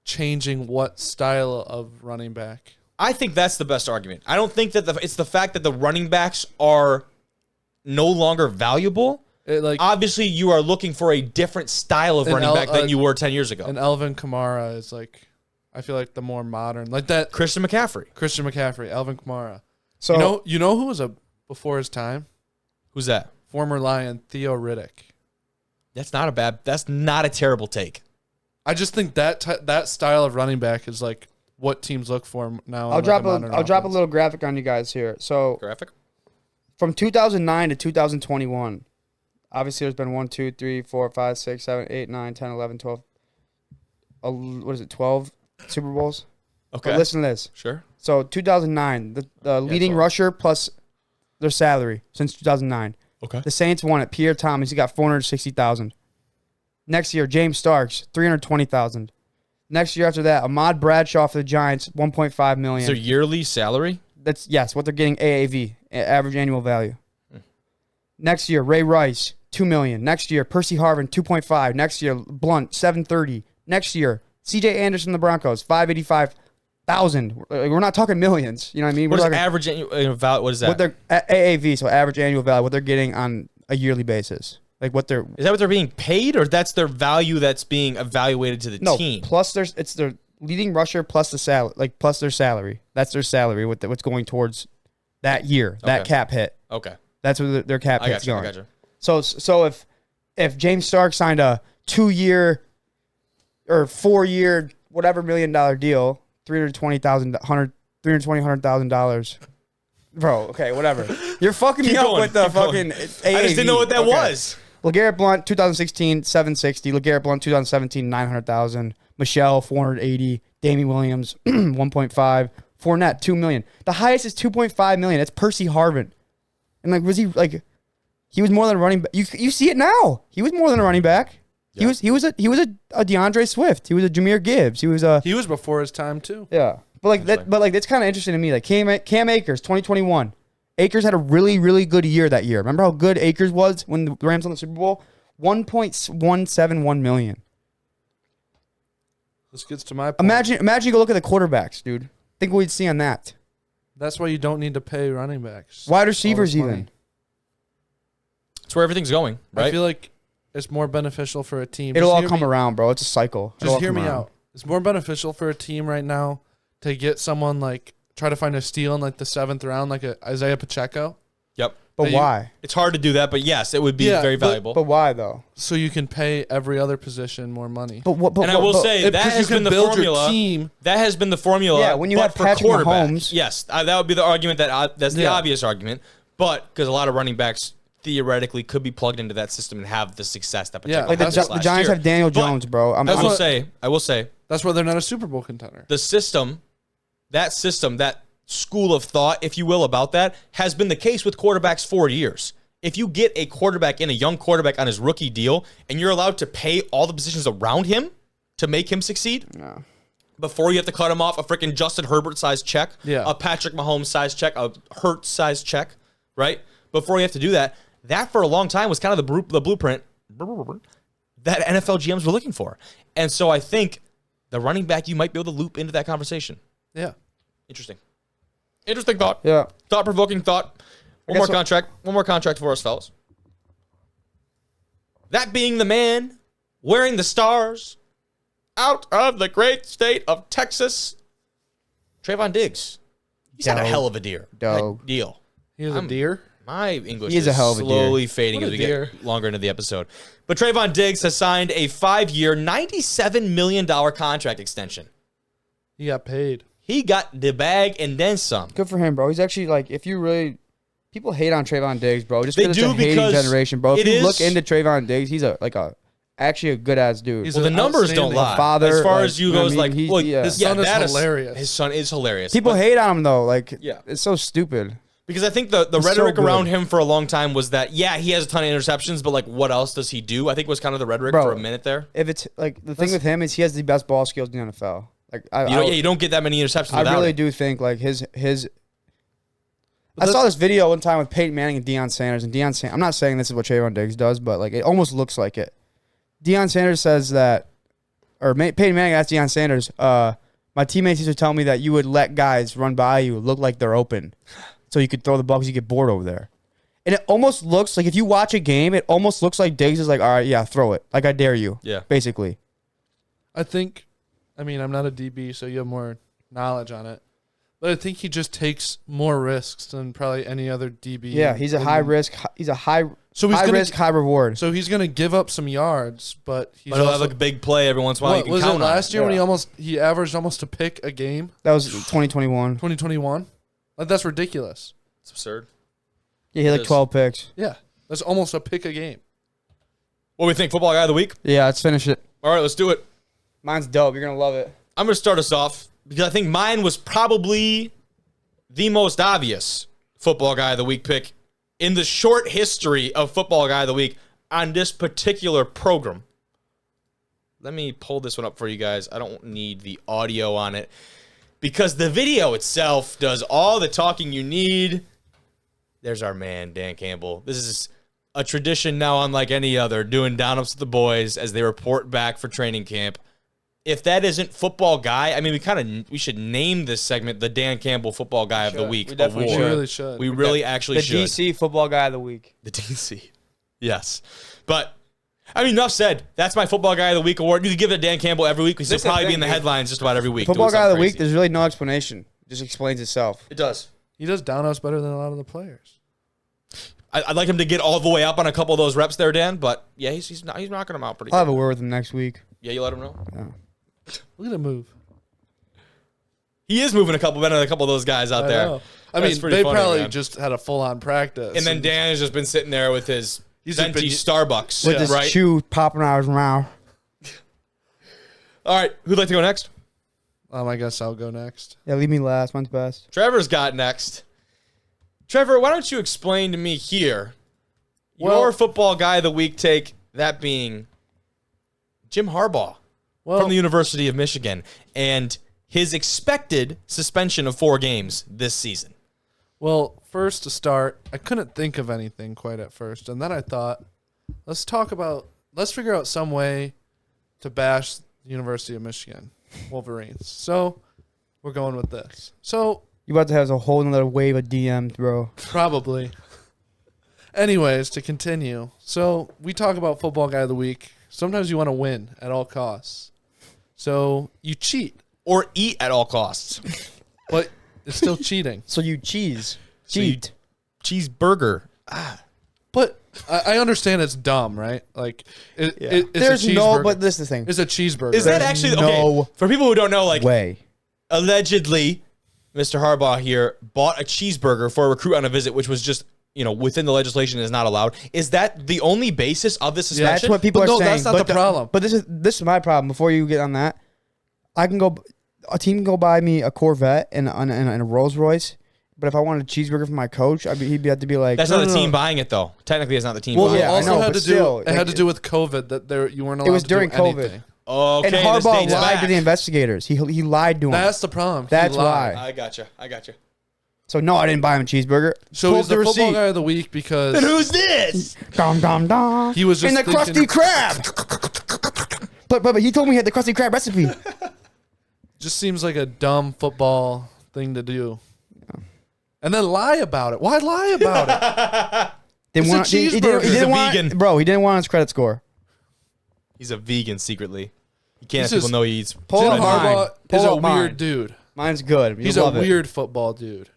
changing what style of running back. I think that's the best argument. I don't think that it's the fact that the running backs are no longer valuable. Obviously, you are looking for a different style of running back than you were 10 years ago. And Alvin Kamara is like, I feel like the more modern, like that. Christian McCaffrey, Alvin Kamara. So you know who was before his time? Who's that? Former Lion Theo Riddick. That's not a terrible take. I just think that style of running back is like what teams look for now. I'll drop a little graphic on you guys here. So graphic from 2009 to 2021. Obviously, there's been 1, 2, 3, 4, 5, 6, 7, 8, 9, 10, 11, 12. What is it? 12 Super Bowls. Okay. But listen to this. Sure. So 2009, the leading rusher plus their salary since 2009. Okay. The Saints won it. Pierre Thomas, he got $460,000. Next year, James Starks, $320,000. Next year after that, Ahmad Bradshaw for the Giants, $1.5 million. Is their yearly salary? That's what they're getting. AAV, average annual value. Next year, Ray Rice, $2 million. Next year, Percy Harvin, $2.5. Next year, Blunt, $730,000. Next year, C.J. Anderson, the Broncos, $585,000. We're not talking millions. You know what I mean? What is average annual value? What is that? What their AAV, so average annual value, what they're getting on a yearly basis. Like what they're is that what they're being paid, or that's their value that's being evaluated to the team? Plus it's their leading rusher plus the salary, like plus their salary. That's their salary. What's going towards that year, that cap hit. Okay. That's what their cap hit's going. I got you. So if James Stark signed a 2-year or 4-year whatever $1 million deal, $320,000, bro. Okay, whatever. You're fucking me up with the fucking AAV. I just didn't know what that was. LeGarrette Blount 2016 $760,000. LeGarrette Blount 2017 $900,000. Michelle $480,000. Damien Williams $1.5 million. Fournette $2 million. The highest is $2.5 million. That's Percy Harvin. And like, was he like? He was more than a running back. You see it now. He was more than a running back. Yeah. He was a DeAndre Swift. He was a Jahmyr Gibbs. He was before his time too. Yeah, but that's kind of interesting to me. Like Cam Akers 2021. Akers had a really, really good year that year. Remember how good Akers was when the Rams won the Super Bowl? $1.171 million. This gets to my point. Imagine you go look at the quarterbacks, dude. Think what we'd see on that. That's why you don't need to pay running backs. Wide receivers even. It's where everything's going, right? I feel like it's more beneficial for a team. It'll all come around, bro. It's a cycle. Just hear me out. It's more beneficial for a team right now to get someone like try to find a steal in like the 7th round, like a Isaiah Pacheco. Yep. But why? It's hard to do that, but yes, it would be very valuable. But why though? So you can pay every other position more money. And I will say that has been the formula. That has been the formula. Yeah, when you have Patrick Mahomes. Yes, that would be the argument that's the obvious argument. But because a lot of running backs theoretically could be plugged into that system and have the success that Pacheco like the Giants have Daniel Jones, bro. I will say that's why they're not a Super Bowl contender. The system, that school of thought, if you will, about that has been the case with quarterbacks for years. If you get a quarterback in, a young quarterback on his rookie deal, and you're allowed to pay all the positions around him to make him succeed, before you have to cut him off a freaking Justin Herbert-sized check, a Patrick Mahomes-sized check, a Hurts-sized check, right? Before you have to do that, that for a long time was kind of the blueprint that NFL GMs were looking for. And so I think the running back, you might be able to loop into that conversation. Yeah. Interesting thought. Yeah. Thought-provoking thought. One more contract for us, fellas. That being the man wearing the stars out of the great state of Texas, Trayvon Diggs. He's had a Doe. hell of a deer. Doe. Deal. He is a deer. My English He is is a hell of a deer. slowly fading What as a we deer. get longer into the episode. But Trayvon Diggs has signed a 5-year, $97 million contract extension. He got paid. He got the bag and then some. Good for him, bro. He's actually like, if you really, people hate on Trayvon Diggs, bro. Just They because it's do a hating because generation, bro. If it you is- look into Trayvon Diggs, he's actually a good ass dude. He's Well, the an numbers don't outstanding lie. father, as far like, as you you know goes, what I like, mean? well, Yeah. His son is that hilarious. His son is hilarious. People But- hate on him though. Like, Yeah. it's so stupid. Because I think the He's so rhetoric good. around him for a long time was that, yeah, he has a ton of interceptions, but, like, what else does he do? I think was kind of the rhetoric Bro, for a minute there. If it's like the thing with him is he has the best ball skills in the NFL. Like, You don't get that many interceptions I without really it. do think like his. I saw this video one time with Peyton Manning and Deion Sanders, and Deion Sanders. I'm not saying this is what Trayvon Diggs does, but like it almost looks like it. Deion Sanders says that, or Peyton Manning asked Deion Sanders, "My teammates used to tell me that you would let guys run by you, look like they're open, so you could throw the ball because you get bored over there." And it almost looks like if you watch a game, it almost looks like Diggs is like, "All right, yeah, throw it, like I dare you." Yeah. Basically. I mean, I'm not a DB, so you have more knowledge on it. But I think he just takes more risks than probably any other DB. Yeah, he's a high risk. He's a high risk, high reward. So he's gonna give up some yards, but he's But he'll also, have a big play every once in a while. what You can was it count on last year when Yeah. he averaged almost a pick a game? That was 2021. 2021. Like that's ridiculous. It's absurd. Yeah, he had It like is. 12 picks. Yeah, that's almost a pick a game. What do we think? Football guy of the week? Yeah, let's finish it. All right, let's do it. Mine's dope. You're gonna love it. I'm going to start us off because I think mine was probably the most obvious football guy of the week pick in the short history of football guy of the week on this particular program. Let me pull this one up for you guys. I don't need the audio on it because the video itself does all the talking you need. There's our man, Dan Campbell. This is a tradition now unlike any other, doing down-ups with the boys as they report back for training camp. If that isn't football guy, I mean, we should name this segment the Dan Campbell Football Guy of the should. Week We definitely award. We really should. We really actually The should. DC football guy of the week. The DC. Yes. But, I mean, enough said. That's my Football Guy of the Week award. You could give it to Dan Campbell every week because he'll That's the probably be thing, in the dude. headlines just about every week. Football doing guy of the something week. crazy. There's really no explanation. It just explains itself. It does. He does down us better than a lot of the players. I'd like him to get all the way up on a couple of those reps there, Dan. But, yeah, he's knocking them out pretty I'll have good. a word with him next week. Yeah, you let him know? Yeah. Look at him move. He is moving a couple of those guys out there. know. I That's mean, pretty they funny, probably man. just had a full on practice. And then Dan has just been sitting there with his He's just venti been- Starbucks, With his right? shoe popping out his mouth. All right, who'd like to go next? I guess I'll go next. Yeah, leave me last. Mine's best. Trevor's got next. Trevor, why don't you explain to me here Well- your football guy of the week take, that being Jim Harbaugh Well, from the University of Michigan and his expected suspension of 4 games this season. Well, first to start, I couldn't think of anything quite at first, and then I thought, let's figure out some way to bash the University of Michigan Wolverines. So we're going with this. So You about to have a whole nother wave of DMs, bro. probably. Anyways, to continue. So we talk about football guy of the week. Sometimes you want to win at all costs. So you cheat, Or eat at all costs. but it's still cheating. So you cheese. So you- Cheat. Cheeseburger. But I understand it's dumb, right? Like it's There's a no, cheeseburger. but this is the thing. It's a cheeseburger. Is that There's actually no okay? For people who don't know, like way. allegedly, Mr. Harbaugh here bought a cheeseburger for a recruit on a visit, which was just, within the legislation is not allowed. Is that the only basis of this suspension? That's what people But are no, saying. that's not but the problem. But this is my problem. Before you get on that, a team can go buy me a Corvette and a Rolls Royce. But if I wanted a cheeseburger from my coach, he'd have to be like, That's No, not the no, team no. buying it, though. Technically, it's not the team Well, buying yeah, it. I also know, had but to still, do. It had to do with COVID that you weren't allowed. it was to during do COVID. anything. Okay, And this Harbaugh dates lied back. to the investigators. He lied to him. That's the problem. He That's lied. why. I gotcha. So no, I didn't buy him a cheeseburger. So Pull he's up the football receipt. guy of the week because Who's this? Dum dum dum. He was just in the thinking- Krusty Krab. But he told me he had the Krusty Krab recipe. just seems like a dumb football thing to do. And then lie about it. Why lie about it? Didn't It's a want, he cheeseburger. didn't He's a want, vegan. bro. He didn't want his credit score. He's a vegan secretly. You can't He's have people just- know he eats. Pull Jim up mine. Harbaugh Pull is a up mine. weird dude. Mine's good. He's a weird football dude.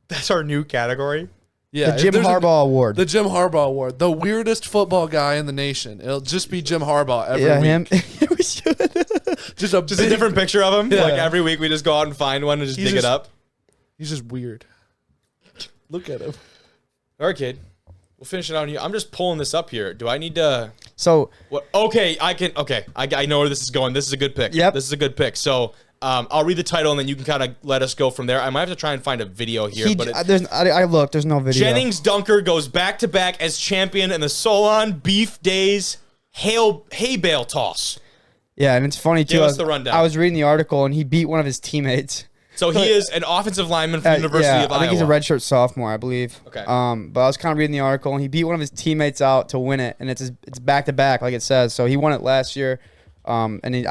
That's our new category. Yeah, The Jim Harbaugh Award. The Jim Harbaugh Award. The weirdest football guy in the nation. It'll just be Jim Harbaugh every week. him. We should. Just a different picture of him. Yeah. Like every week we just go out and find one and just dig it up. He's just weird. Look at him. All right, kid. We'll finish it out here. I'm just pulling this up here. Do I need to? So What? Okay, I can. Okay, I know where this is going. This is a good pick. Yep. This is a good pick. So I'll read the title and then you can kind of let us go from there. I might have to try and find a video here, I looked. There's no video. Jennings Dunker goes back to back as champion in the Solon Beef Days hay bale toss. Yeah, and it's funny too. Give us the rundown. I was reading the article and he beat one of his teammates. So he is an offensive lineman from the University of Iowa. I think he's a redshirt sophomore, I believe. Okay. But I was kind of reading the article, and he beat one of his teammates out to win it, and it's back to back, like it says. So he won it last year, and he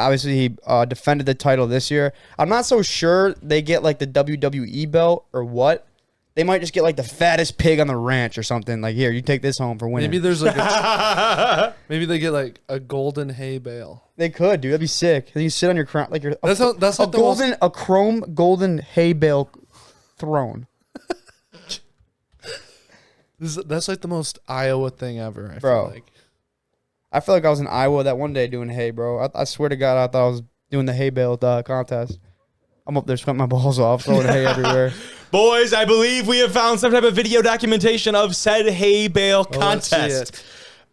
defended the title this year. I'm not so sure they get like the WWE belt or what. They might just get like the fattest pig on the ranch or something. Like, here, you take this home for winning. Maybe there's like maybe they get like a golden hay bale. They could, dude. That'd be sick. You sit on your crown, like That's like a chrome golden hay bale throne. That's like the most Iowa thing ever. Bro. I feel like I was in Iowa that one day doing hay, bro. I swear to God, I thought I was doing the hay bale contest. I'm up there sweating my balls off, throwing hay everywhere. Boys, I believe we have found some type of video documentation of said hay bale contest.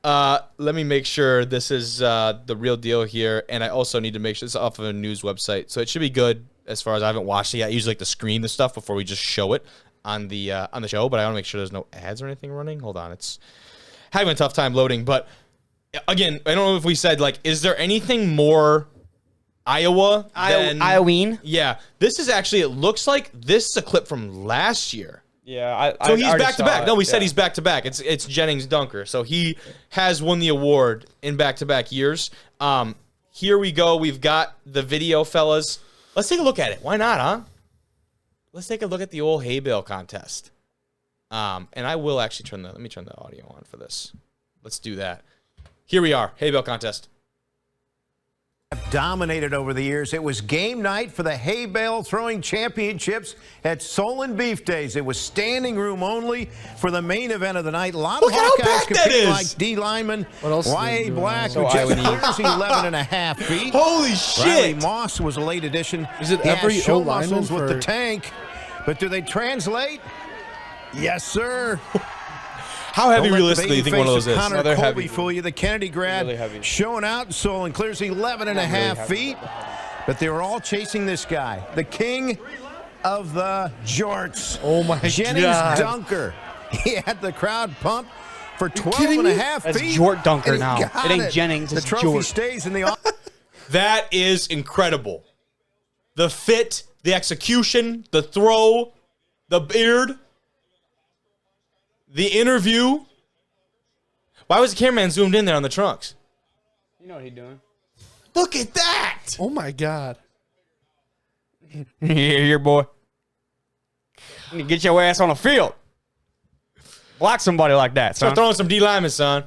Let me make sure this is the real deal here, and I also need to make sure this is off of a news website, so it should be good as far as I haven't watched it yet. I usually like to screen the stuff before we just show it on the show, but I want to make sure there's no ads or anything running. Hold on, it's having a tough time loading. But again, I don't know if we said like, is there anything more Iowa than Iowine? Yeah, this is actually. It looks like this is a clip from last year. Yeah, So he's back to back. No, we said he's back to back. It's Jennings Dunker. So he has won the award in back to back years. Here we go. We've got the video, fellas. Let's take a look at it. Why not, huh? Let's take a look at the old hay bale contest. And I will actually let me turn the audio on for this. Let's do that. Here we are, hay bale contest. Dominated over the years. It was game night for the hay bale throwing championships at Solon Beef Days. It was standing room only for the main event of the night. A lot Look of how Hawkeyes back that competing is. like D lineman, What else Y.A. Black, So who just Iowine. clears 11 and a half feet. Holy Riley shit! Moss was a late addition. Is it He has every show O-lineman muscles with the for- tank, but do they translate? Yes, sir. How heavy Don't let the realistically do you think one of those is? Connor they're Colby heavy. fool you. The Kennedy grad Really heavy. showing out in Solon clears 11 and a half feet. But they were all chasing this guy, the king of the jorts. Oh my Jennings God. Dunker. He had the crowd pumped for 12 kidding and a me? half That's feet. Jort Dunker and he now. got It ain't Jennings, The it's trophy Jort. stays in the That is incredible. The fit, the execution, the throw, the beard, the interview. Why was the cameraman zoomed in there on the trunks? You know what he's doing. Look at that! Oh my God. Here, boy. You need to get your ass on the field. Block somebody like that, son. Start throwing some D linemen, son.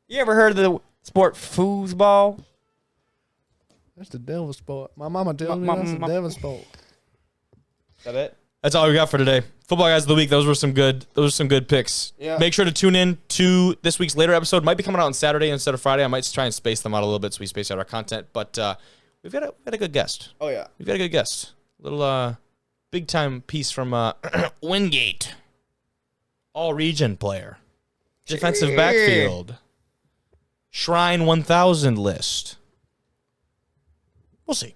You ever heard of the sport foosball? That's the devil sport. My mama tells me My- that's the my- devil sport. Is that it? That's all we got for today. Football guys of the week. Those were some good picks. Yeah. Make sure to tune in to this week's later episode. Might be coming out on Saturday instead of Friday. I might try and space them out a little bit so we space out our content. But we've got a good guest. Oh, yeah. We've got a good guest. Little big time piece from Wingate. All region player. Defensive backfield. Shrine 1000 list. We'll see.